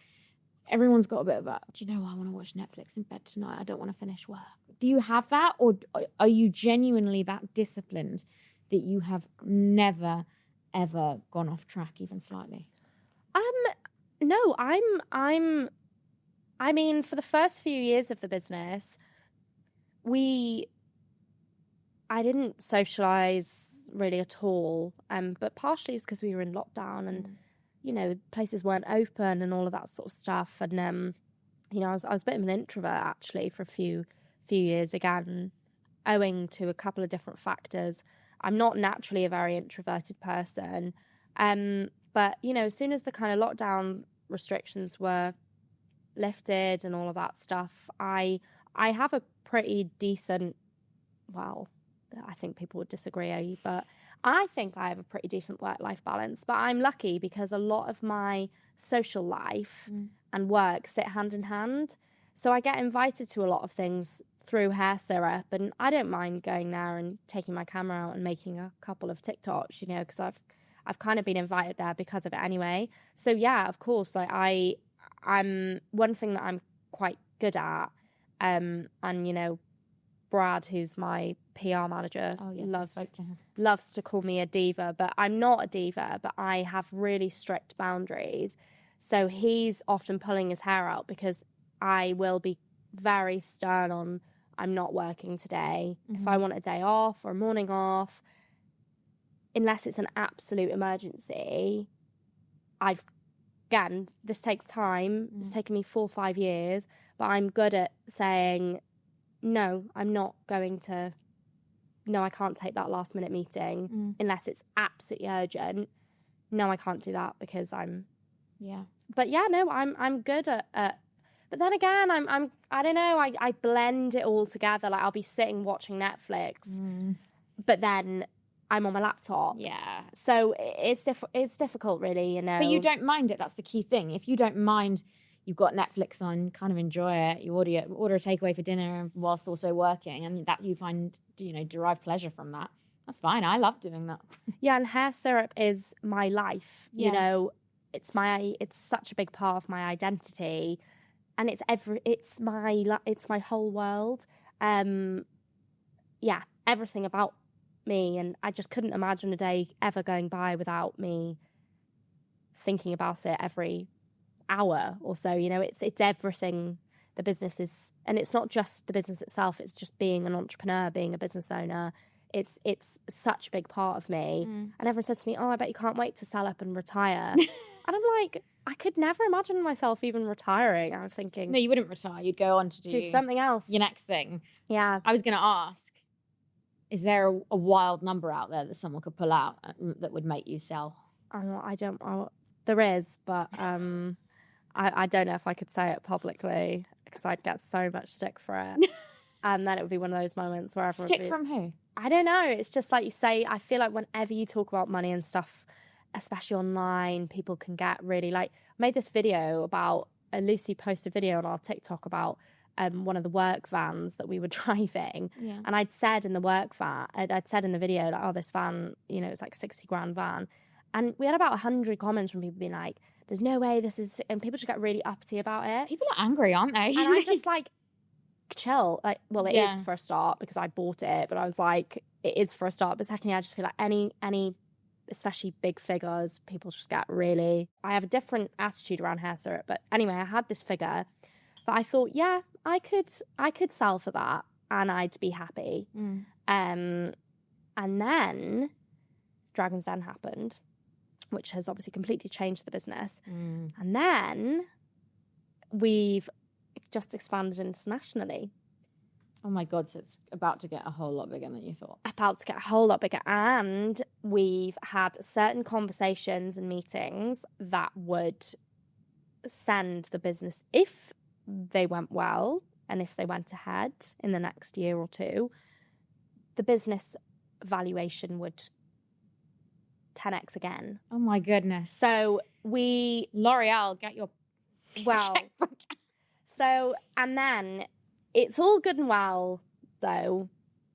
Everyone's got a bit of a, do you know, I want to watch Netflix in bed tonight. I don't want to finish work. Do you have that? Or are you genuinely that disciplined that you have never, ever gone off track even slightly? No, I mean, for the first few years of the business, I didn't socialise really at all. But partially it's because we were in lockdown, and places weren't open and all of that sort of stuff. And I was a bit of an introvert actually for a few years, again, owing to a couple of different factors. I'm not naturally a very introverted person. But, as soon as the kind of lockdown restrictions were lifted and all of that stuff, I have a pretty decent, well, I think people would disagree, but I think I have a pretty decent work-life balance. But I'm lucky because a lot of my social life and work sit hand in hand. So I get invited to a lot of things through hair syrup, and I don't mind going there and taking my camera out and making a couple of TikToks, you know, because I've kind of been invited there because of it anyway. So yeah, of course, like I'm one thing that I'm quite good at, and you know, Brad, who's my PR manager, loves to call me a diva, but I'm not a diva, but I have really strict boundaries. So he's often pulling his hair out because I will be very stern on, I'm not working today. If I want a day off or a morning off, unless it's an absolute emergency, again, this takes time. It's taken me 4 or 5 years, but I'm good at saying, no, I'm not going to, no, I can't take that last minute meeting unless it's absolutely urgent. No, I can't do that because but yeah, no, I'm good at but then again, I don't know, I blend it all together. Like I'll be sitting watching Netflix, but then I'm on my laptop. Yeah. So it's difficult, really, you know. But you don't mind it. That's the key thing. If you don't mind, you've got Netflix on, kind of enjoy it. You order a takeaway for dinner whilst also working, and that you find, you know, derive pleasure from that. That's fine. I love doing that. Yeah, and hair syrup is my life. You know, it's such a big part of my identity, and it's my whole world. Yeah, everything about me, and I just couldn't imagine a day ever going by without me thinking about it every hour or so. You know, it's everything the business is, and it's not just the business itself, it's just being an entrepreneur, being a business owner. It's such a big part of me. And everyone says to me, oh, I bet you can't wait to sell up and retire. And I'm like, I could never imagine myself even retiring. I was thinking, No, you wouldn't retire. You'd go on to do something else. Your next thing. Yeah. I was going to ask, is there a wild number out there that someone could pull out that would make you sell? There is, but I don't know if I could say it publicly because I'd get so much stick for it. And then it would be one of those moments where everyone Stick from who? I don't know. It's just like you say, I feel like whenever you talk about money and stuff, especially online, people can get really like, I made this video about, Lucie posted a video on our TikTok about one of the work vans that we were driving. Yeah. And I'd said in the work van, I'd said in the video, like, oh, this van, you know, it's like 60 grand van. And we had about 100 comments from people being like, there's no way this is, and people just get really uppity about it. People are angry, aren't they? And I'm just like, chill. Like, well, it is for a start because I bought it, but I was like, it is for a start. But secondly, I just feel like any especially big figures, people just get really, I have a different attitude around hair syrup. But anyway, I had this figure that I thought, yeah, I could sell for that and I'd be happy. And then Dragon's Den happened, which has obviously completely changed the business. And then we've just expanded internationally. Oh my God, so it's about to get a whole lot bigger than you thought. About to get a whole lot bigger. And we've had certain conversations and meetings that would send the business, if they went well and if they went ahead in the next year or two, the business valuation would 10x again. Oh my goodness. So L'Oreal, get your checkbook. So, and then it's all good and well, though,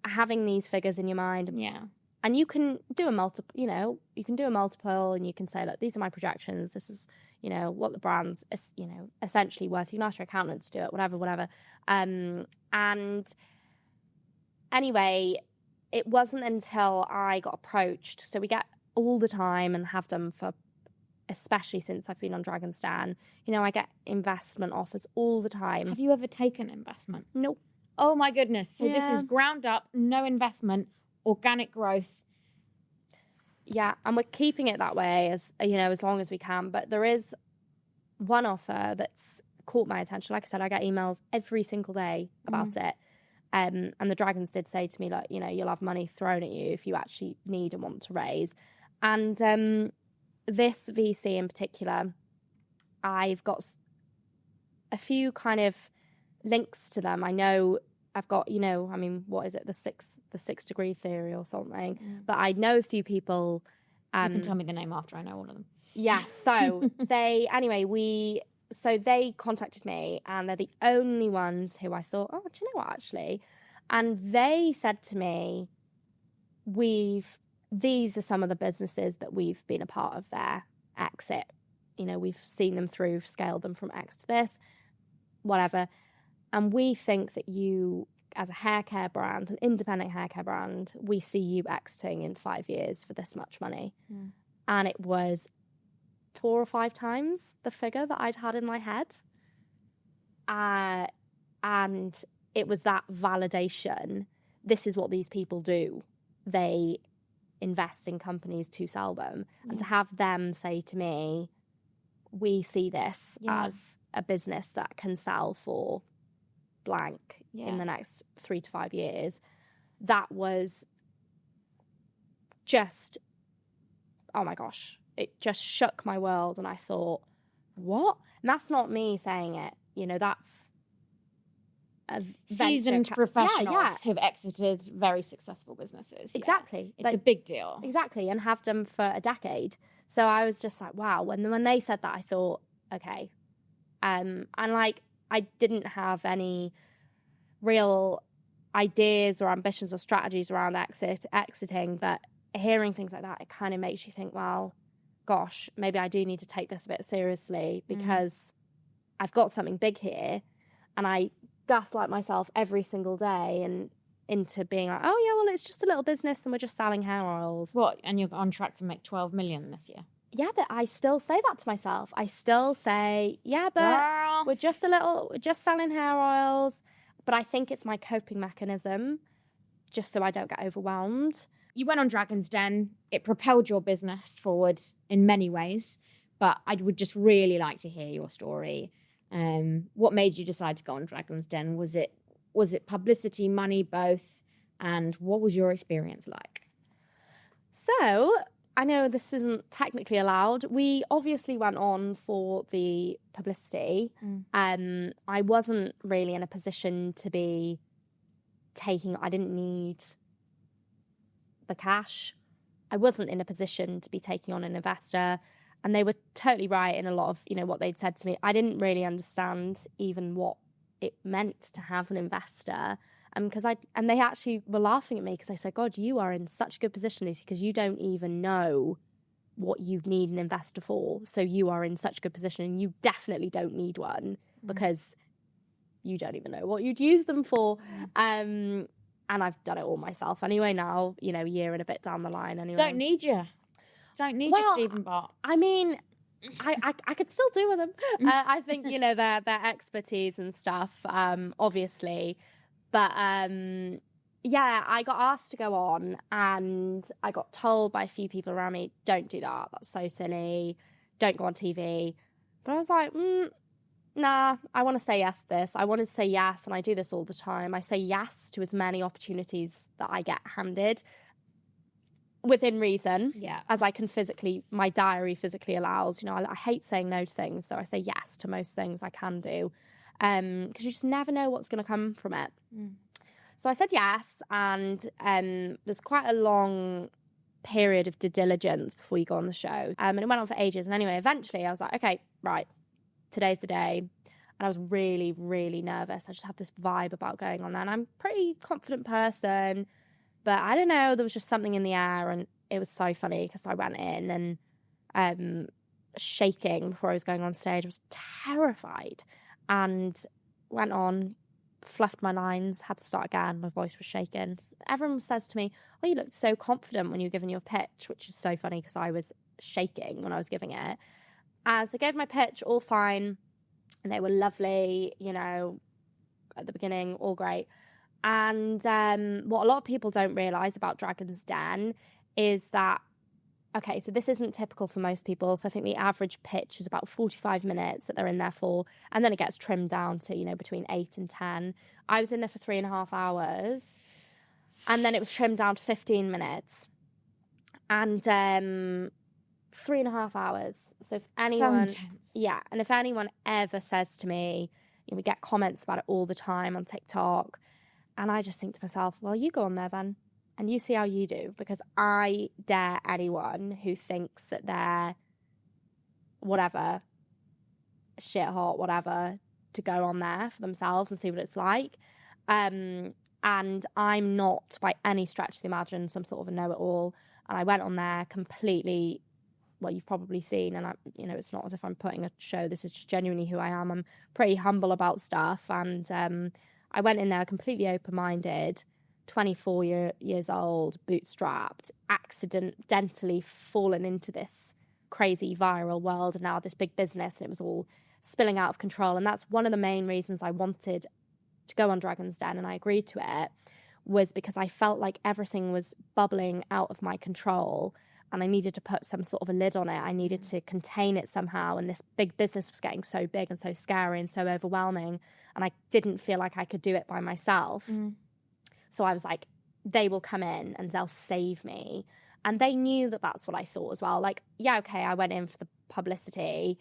having these figures in your mind. Yeah. And you can do a multiple, you know, you can do a multiple and you can say, look, these are my projections. This is, you know, what the brand's, you know, essentially worth. You can ask your accountant to do it, whatever. And anyway, it wasn't until I got approached. So we get all the time and have done for, especially since I've been on Dragon's Den, you know, I get investment offers all the time. Have you ever taken investment? Nope. Oh my goodness. So this is ground up, no investment, organic growth. Yeah, and we're keeping it that way as, you know, as long as we can. But there is one offer that's caught my attention. Like I said, I get emails every single day about it. And the Dragons did say to me, like, you know, you'll have money thrown at you if you actually need and want to raise. And this VC in particular, I've got a few kind of links to them. I know I've got, you know, I mean, what is it? The six degree theory or something. But I know a few people. You can tell me the name after I know all of them. Yeah. So anyway, we so they contacted me, and they're the only ones who I thought, oh, do you know what, actually? And they said to me, these are some of the businesses that we've been a part of their exit. You know, we've seen them through, scaled them from X to this, whatever. And we think that you, as a hair care brand, an independent hair care brand, we see you exiting in 5 years for this much money. Mm. And it was 4 or 5 times the figure that I'd had in my head. And it was that validation. This is what these people do. They invest in companies to sell them. And to have them say to me, we see this as a business that can sell for blank in the next 3 to 5 years, that was just, oh my gosh, it just shook my world. And I thought, what? And that's not me saying it, you know, that's a seasoned professionals yeah. who've exited very successful businesses. Exactly. It's a big deal. Exactly. And have done for a decade. So I was just like, wow. When they said that, I thought, okay. And like, I didn't have any real ideas or ambitions or strategies around exiting, but hearing things like that, it kind of makes you think, well, gosh, maybe I do need to take this a bit seriously, because I've got something big here, and I gaslight myself every single day and into being like, oh yeah, well, it's just a little business and we're just selling hair oils. What? And you're on track to make 12 million this year? Yeah, but I still say that to myself. I still say, yeah, but we're just selling hair oils. But I think it's my coping mechanism, just so I don't get overwhelmed. You went on Dragon's Den. It propelled your business forward in many ways, but I would just really like to hear your story. What made you decide to go on Dragon's Den? Was it publicity, money, both? And what was your experience like? So, I know this isn't technically allowed. We obviously went on for the publicity. I wasn't really in a position to be I didn't need the cash. I wasn't in a position to be taking on an investor. And they were totally right in a lot of, you know, what they'd said to me. I didn't really understand even what it meant to have an investor. And they actually were laughing at me because I said, God, you are in such a good position, Lucie, because you don't even know what you need an investor for. So you are in such a good position, and you definitely don't need one because you don't even know what you'd use them for. And I've done it all myself anyway now, you know, a year and a bit down the line anyway. Don't need you, Stephen Bart. I mean, I could still do with them. I think, you know, their expertise and stuff, obviously. But yeah, I got asked to go on, and I got told by a few people around me, don't do that. That's so silly. Don't go on TV. But I was like, nah, I want to say yes to this. I wanted to say yes, and I do this all the time. I say yes to as many opportunities that I get handed within reason, as I can physically, my diary physically allows. You know, I hate saying no to things, so I say yes to most things I can do, because you just never know what's going to come from it. So I said yes, and there's quite a long period of due diligence before you go on the show, and it went on for ages. And anyway, eventually I was like, okay, right, today's the day. And I was really, really nervous. I just had this vibe about going on there, and I'm a pretty confident person. But I don't know, there was just something in the air, and it was so funny because I went in and shaking before I was going on stage. I was terrified, and went on, fluffed my lines, had to start again. My voice was shaking. Everyone says to me, oh, you looked so confident when you were giving your pitch, which is so funny because I was shaking when I was giving it. So I gave my pitch, all fine, and they were lovely, you know, at the beginning, all great. And what a lot of people don't realise about Dragon's Den is that, okay, so this isn't typical for most people. So I think the average pitch is about 45 minutes that they're in there for. And then it gets trimmed down to, you know, between 8 and 10. I was in there for 3.5 hours. And then it was trimmed down to 15 minutes. And 3.5 hours. So if anyone... So intense. Yeah. And if anyone ever says to me, you know, we get comments about it all the time on TikTok. And I just think to myself, well, you go on there then, and you see how you do. Because I dare anyone who thinks that they're whatever shit hot, whatever, to go on there for themselves and see what it's like. And I'm not by any stretch of the imagination some sort of a know-it-all. And I went on there completely, well, you've probably seen, and it's not as if I'm putting a show. This is just genuinely who I am. I'm pretty humble about stuff. And I went in there completely open-minded, 24 years old, bootstrapped, accidentally fallen into this crazy viral world and now this big business, and it was all spilling out of control. And that's one of the main reasons I wanted to go on Dragon's Den, and I agreed to it, was because I felt like everything was bubbling out of my control and I needed to put some sort of a lid on it. I needed to contain it somehow, and this big business was getting so big and so scary and so overwhelming, and I didn't feel like I could do it by myself. So I was like, they will come in and they'll save me. And they knew that that's what I thought as well. Like, yeah, okay, I went in for the publicity,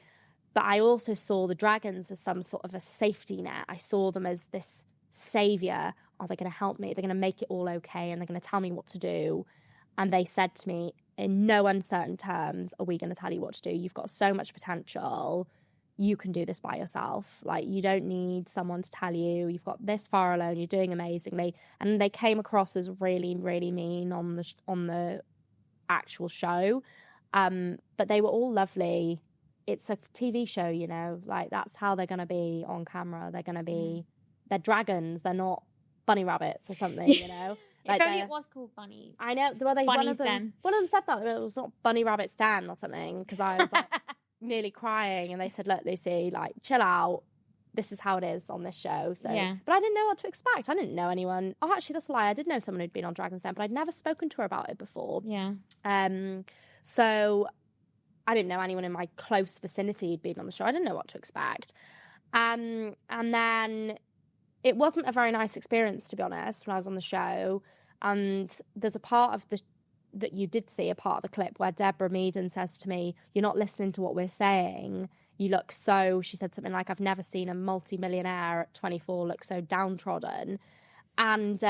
but I also saw the dragons as some sort of a safety net. I saw them as this savior. Are they going to help me? They're going to make it all okay, and they're going to tell me what to do. And they said to me, in no uncertain terms, are we going to tell you what to do? You've got so much potential. You can do this by yourself. Like, you don't need someone to tell you. You've got this far alone. You're doing amazingly. And they came across as really, really mean on the actual show. But they were all lovely. It's a TV show, like that's how they're going to be on camera. They're going to be, they're dragons. They're not bunny rabbits or something, Like if only it was called Bunny. I know. Well, one of them said that it was not Bunny Rabbit's Den or something, because I was like nearly crying, and they said, "Look, Lucy, like chill out. This is how it is on this show." So, but I didn't know what to expect. I didn't know anyone. Oh, actually, that's a lie. I did know someone who'd been on Dragon's Den, but I'd never spoken to her about it before. Yeah. So I didn't know anyone in my close vicinity who'd been on the show. I didn't know what to expect. And then it wasn't a very nice experience, to be honest, when I was on the show. And there's a part of that you did see, a part of the clip where Deborah Meaden says to me, "You're not listening to what we're saying. You look so," she said something like, "I've never seen a multi-millionaire at 24 look so downtrodden." And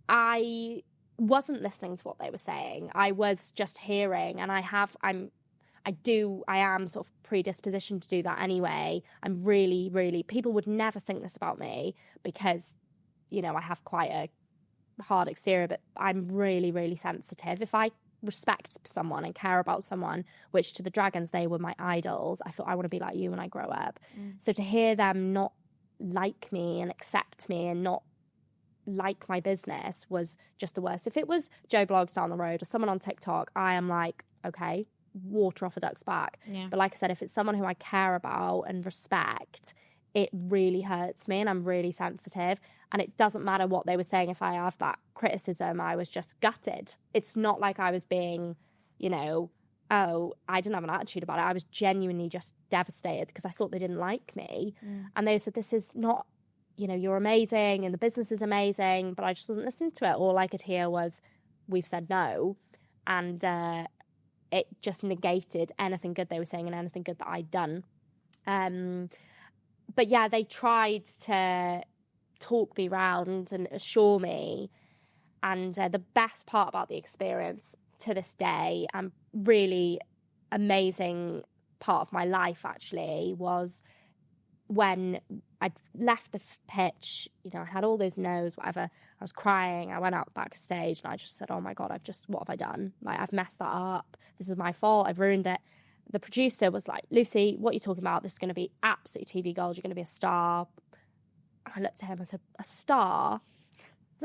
I wasn't listening to what they were saying. I was just hearing, and I am sort of predispositioned to do that anyway. I'm really, really, people would never think this about me because, I have quite a hard exterior, but I'm really, really sensitive. If I respect someone and care about someone, which to the dragons, they were my idols, I thought, I want to be like you when I grow up. So to hear them not like me and accept me and not like my business was just the worst. If it was Joe Blogs down the road or someone on TikTok, I am like, okay, water off a duck's back. But like I said, if it's someone who I care about and respect, it really hurts me, and I'm really sensitive. And it doesn't matter what they were saying. If I have that criticism, I was just gutted. It's not like I was being, oh, I didn't have an attitude about it. I was genuinely just devastated because I thought they didn't like me. And they said, this is not, you're amazing and the business is amazing, but I just wasn't listening to it. All I could hear was, we've said no. And it just negated anything good they were saying and anything good that I'd done. But yeah, they tried to talk me round and assure me. And the best part about the experience to this day, and really amazing part of my life actually, was when I'd left the pitch, I had all those no's, whatever. I was crying. I went out backstage and I just said, oh my God, what have I done? Like, I've messed that up. This is my fault. I've ruined it. The producer was like, Lucy, what are you talking about? This is going to be absolutely TV gold. You're going to be a star. I looked at him, I said, a star?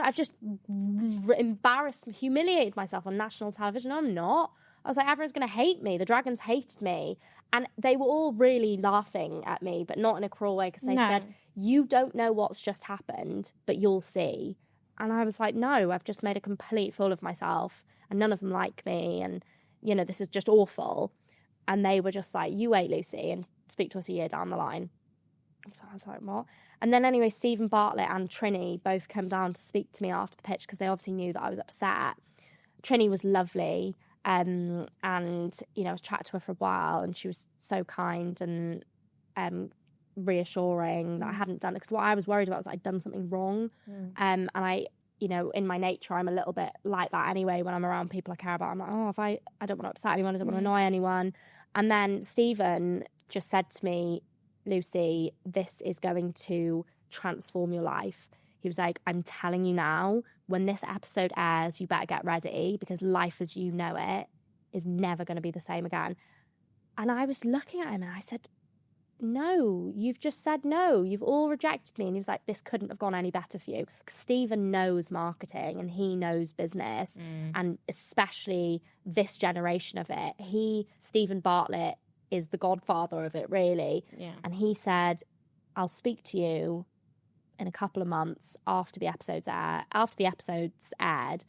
I've just embarrassed, humiliated myself on national television. I'm not. I was like, everyone's going to hate me. The dragons hated me. And they were all really laughing at me, but not in a cruel way, because they said, you don't know what's just happened, but you'll see. And I was like, no, I've just made a complete fool of myself, and none of them like me, and, this is just awful. And they were just like, you wait, Lucy, and speak to us a year down the line. So I was like, what? And then anyway, Stephen Bartlett and Trini both came down to speak to me after the pitch, because they obviously knew that I was upset. Trini was lovely. And, I was chatting to her for a while, and she was so kind and reassuring that I hadn't done it. Because what I was worried about was I'd done something wrong. And I, in my nature, I'm a little bit like that anyway. When I'm around people I care about, I'm like, I don't want to upset anyone. I don't want to annoy anyone. And then Stephen just said to me, Lucy, this is going to transform your life. He was like, I'm telling you now, when this episode airs, you better get ready because life as you know it is never going to be the same again. And I was looking at him and I said, no, you've just said no. You've all rejected me. And he was like, this couldn't have gone any better for you. Because Stephen knows marketing and he knows business and especially this generation of it. Stephen Bartlett is the godfather of it, really. Yeah. And he said, I'll speak to you in a couple of months after the episodes aired,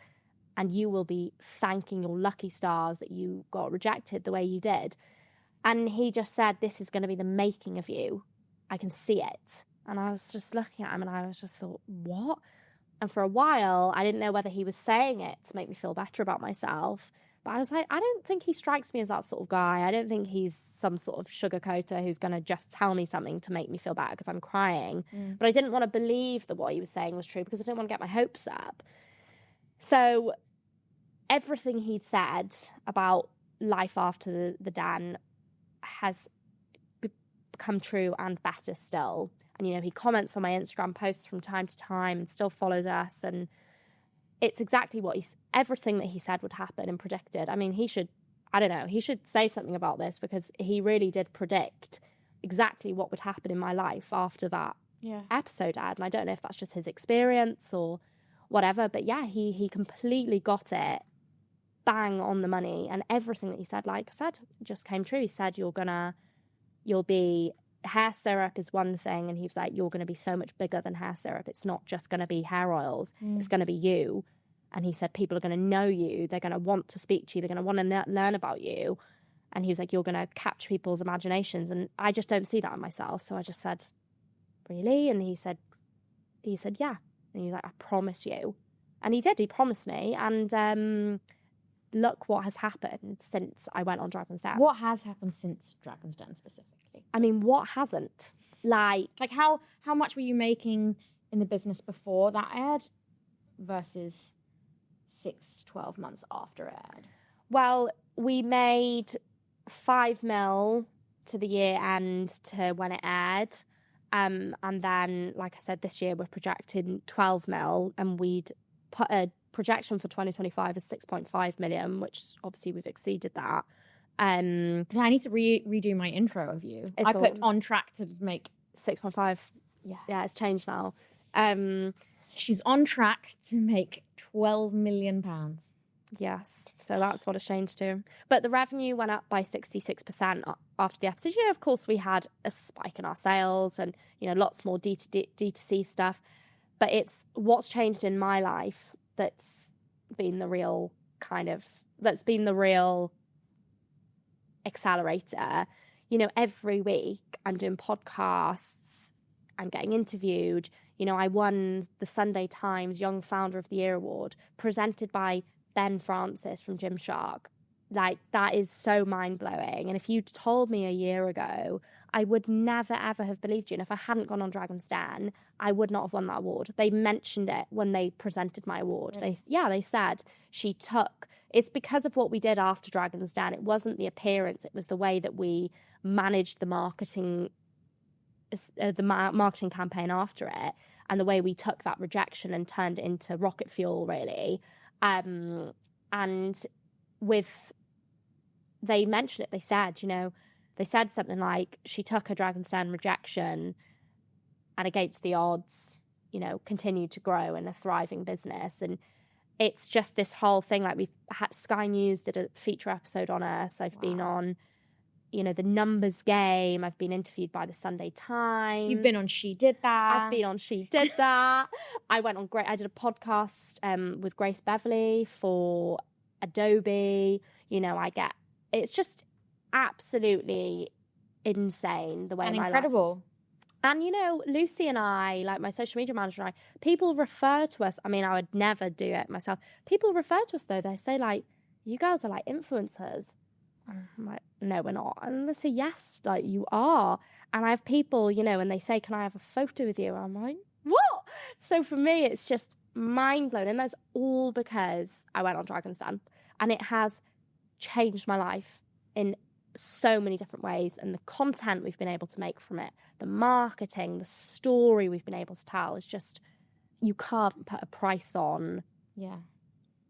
and you will be thanking your lucky stars that you got rejected the way you did. And he just said, this is going to be the making of you. I can see it. And I was just looking at him and I was just thought, what? And for a while, I didn't know whether he was saying it to make me feel better about myself. But I was like, I don't think he strikes me as that sort of guy. I don't think he's some sort of sugarcoater who's going to just tell me something to make me feel better because I'm crying. But I didn't want to believe that what he was saying was true because I didn't want to get my hopes up. So everything he'd said about life after the Dan has become true and better still. And, you know, he comments on my Instagram posts from time to time and still follows us. And it's exactly what everything that he said would happen and predicted. I mean, he should say something about this because he really did predict exactly what would happen in my life after that episode ad. And I don't know if that's just his experience or whatever, but yeah, he completely got it bang on the money, and everything that he said, like I said, just came true. He said, you'll be, hair syrup is one thing, and he was like, you're going to be so much bigger than hair syrup. It's not just going to be hair oils, it's going to be you. And he said, people are going to know you, they're going to want to speak to you, they're going to want to learn about you. And he was like, you're going to capture people's imaginations, and I just don't see that in myself. So I just said, really? And he said yeah. And he was like, I promise you. And he did, he promised me. And look what has happened since I went on Dragon's Den. What has happened since Dragon's Den specifically? I mean, what hasn't? Like how much were you making in the business before that aired versus 6-12 months after it aired? Well, we made 5 mil to the year end to when it aired. And then, like I said, this year we're projecting 12 mil, and we'd put a projection for 2025 is 6.5 million, which obviously we've exceeded that. I need to redo my intro of you. I put on track to make 6.5. Yeah, it's changed now. She's on track to make £12 million. Yes, so that's what it's changed to. But the revenue went up by 66% after the episode. You know, of course, we had a spike in our sales and, you know, lots more D2C stuff. But it's what's changed in my life that's been the real accelerator. You know, every week I'm doing podcasts, I'm getting interviewed. You know, I won the Sunday Times Young Founder of the Year award presented by Ben Francis from Gymshark. Like, that is so mind-blowing. And if you'd told me a year ago, I would never, ever have believed you. And if I hadn't gone on Dragon's Den, I would not have won that award. They mentioned it when they presented my award. Really? They said it's because of what we did after Dragon's Den. It wasn't the appearance, it was the way that we managed the marketing campaign after it, and the way we took that rejection and turned it into rocket fuel, really. And they mentioned it, they said something like, she took her Dragon's Den rejection and against the odds, you know, continued to grow in a thriving business. And it's just this whole thing, like we've had Sky News did a feature episode on us. I've been on, you know, the Numbers Game. I've been interviewed by the Sunday Times. You've been on She Did That. I've been on She Did That. I did a podcast with Grace Beverley for Adobe. You know, it's just absolutely insane the way and my incredible. And, you know, Lucy and I, like my social media manager and I, people refer to us. I mean, I would never do it myself. People refer to us, though. They say, like, you girls are like influencers. I'm like, no, we're not. And they say, yes, like, you are. And I have people, you know, and they say, can I have a photo with you? And I'm like, what? So for me, it's just mind-blowing. And that's all because I went on Dragon's Den. And it has changed my life in so many different ways, and the content we've been able to make from it, the marketing, the story we've been able to tell is just, you can't put a price on. Yeah.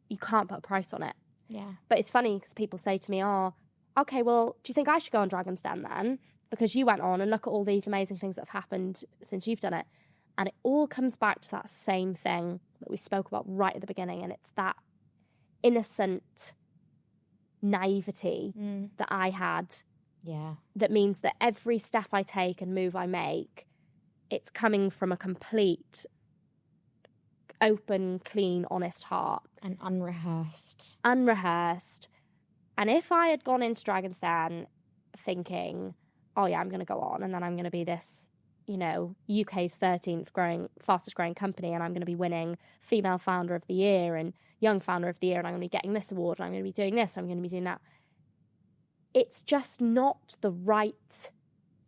You can't put a price on it. Yeah. But it's funny because people say to me, oh, okay, well, do you think I should go on Dragon's Den then? Because you went on, and look at all these amazing things that have happened since you've done it. And it all comes back to that same thing that we spoke about right at the beginning. And it's that innocent naivety that I had. Yeah. That means that every step I take and move I make, it's coming from a complete, open, clean, honest heart. And unrehearsed. Unrehearsed. And if I had gone into Dragon's Den thinking, oh yeah, I'm going to go on and then I'm going to be this, you know, UK's 13th fastest growing company, and I'm going to be winning Female Founder of the Year and Young Founder of the Year, and I'm going to be getting this award, and I'm going to be doing this, I'm going to be doing that. It's just not the right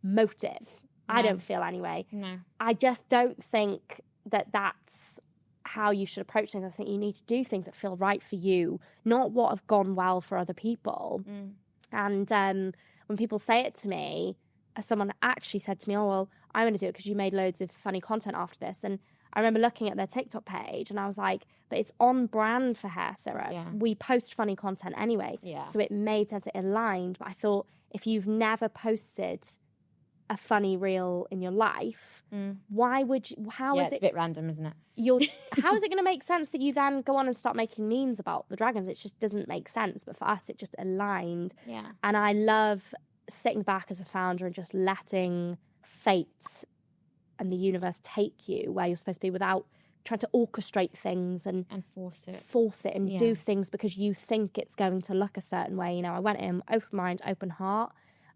motive. No. I don't feel anyway. No. I just don't think that that's how you should approach things. I think you need to do things that feel right for you, not what have gone well for other people. And when people say it to me, someone actually said to me, oh, well, I'm going to do it because you made loads of funny content after this. And I remember looking at their TikTok page and I was like, but it's on brand for Hair Syrup. Yeah. We post funny content anyway. Yeah. So it made sense, it aligned. But I thought, if you've never posted a funny reel in your life, why would you, it's a bit random, isn't it? How is it going to make sense that you then go on and start making memes about the dragons? It just doesn't make sense. But for us, it just aligned. Yeah. And I love sitting back as a founder and just letting fate and the universe take you where you're supposed to be without trying to orchestrate things and force it and do things because you think it's going to look a certain way. You know, I went in open mind, open heart,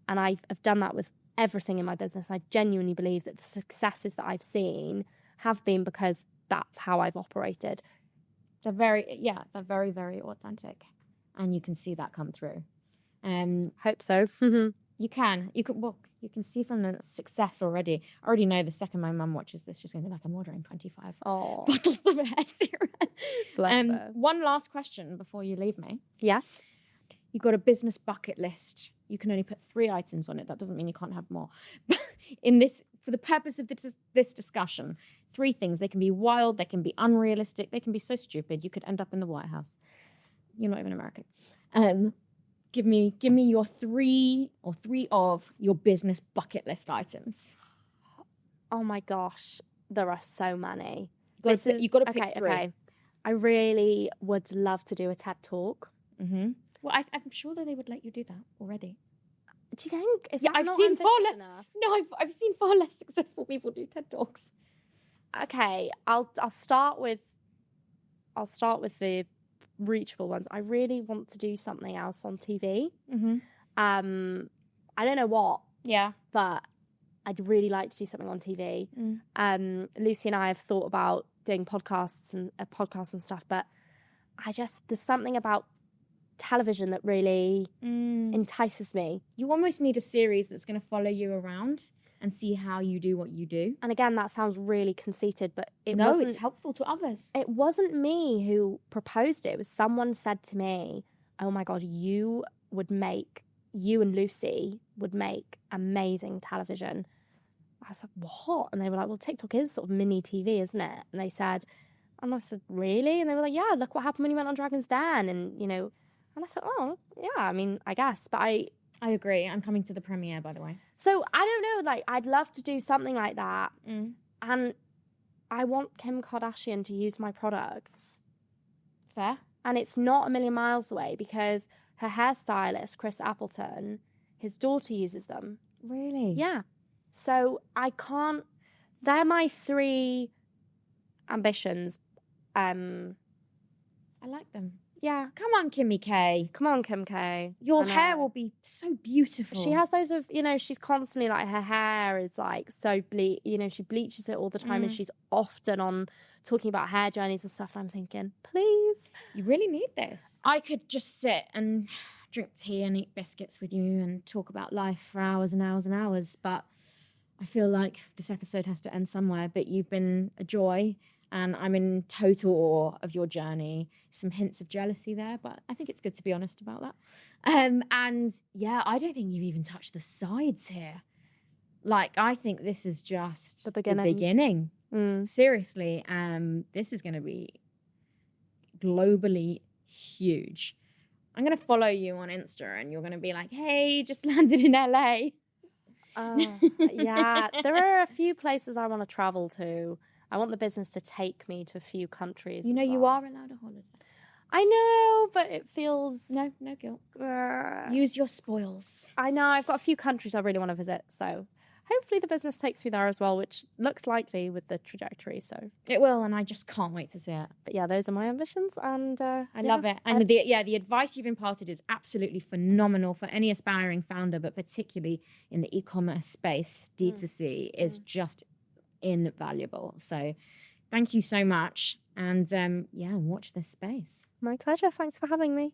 and I've done that with everything in my business. I genuinely believe that the successes that I've seen have been because that's how I've operated. They're very, very authentic, and you can see that come through. Hope so. You can see from the success already. I already know the second my mum watches this, she's going to be like, I'm ordering 25 bottles of hair serum. Bless her. One last question before you leave me. Yes. You've got a business bucket list. You can only put 3 items on it. That doesn't mean you can't have more. For the purpose of this discussion, 3 things. They can be wild, they can be unrealistic, they can be so stupid you could end up in the White House. You're not even American. Give me your 3 of your business bucket list items. Oh my gosh, there are so many. You've got to pick 3. Okay. I really would love to do a TED Talk. Mm-hmm. Well, I'm sure that they would let you do that already. Do you think? I've seen far less. Enough? No, I've seen far less successful people do TED Talks. Okay, I'll start with the reachable ones. I really want to do something else on TV. Mm-hmm. I don't know what. Yeah, but I'd really like to do something on TV. Lucie and I have thought about doing podcasts and stuff, but there's something about television that really entices me. You almost need a series that's going to follow you around and see how you do what you do. And again, that sounds really conceited, but it's helpful to others. It wasn't me who proposed it. It was someone said to me, oh my God, you and Lucie would make amazing television. I said, what? And they were like, well, TikTok is sort of mini TV, isn't it? And I said, really? And they were like, yeah, look what happened when you went on Dragon's Den. And, you know, and I thought, oh, yeah, I mean, I guess. But I agree. I'm coming to the premiere, by the way. So I don't know, like, I'd love to do something like that. And I want Kim Kardashian to use my products. Fair. And it's not a million miles away because her hairstylist, Chris Appleton, his daughter uses them. Really? Yeah. So they're my 3 ambitions. I like them. Yeah. Come on, Kimmy K. Come on, Kim K. Your hair will be so beautiful. She has those she's constantly like, her hair is like so she bleaches it all the time and she's often on talking about hair journeys and stuff. And I'm thinking, please. You really need this. I could just sit and drink tea and eat biscuits with you and talk about life for hours and hours and hours. But I feel like this episode has to end somewhere. But you've been a joy. And I'm in total awe of your journey. Some hints of jealousy there, but I think it's good to be honest about that. And yeah, I don't think you've even touched the sides here. Like, I think this is just The beginning. the beginning. Seriously, this is going to be globally huge. I'm going to follow you on Insta and you're going to be like, hey, just landed in LA. Yeah, there are a few places I want to travel to. I want the business to take me to a few countries. You know, as you well. are allowed a holiday. I know, but it feels... No guilt. Use your spoils. I know, I've got a few countries I really want to visit, so hopefully the business takes me there as well, which looks likely with the trajectory, so... It will, and I just can't wait to see it. But yeah, those are my ambitions, and I love it. And the advice you've imparted is absolutely phenomenal for any aspiring founder, but particularly in the e-commerce space. D2C is just invaluable. So thank you so much. And yeah, watch this space. My pleasure. Thanks for having me.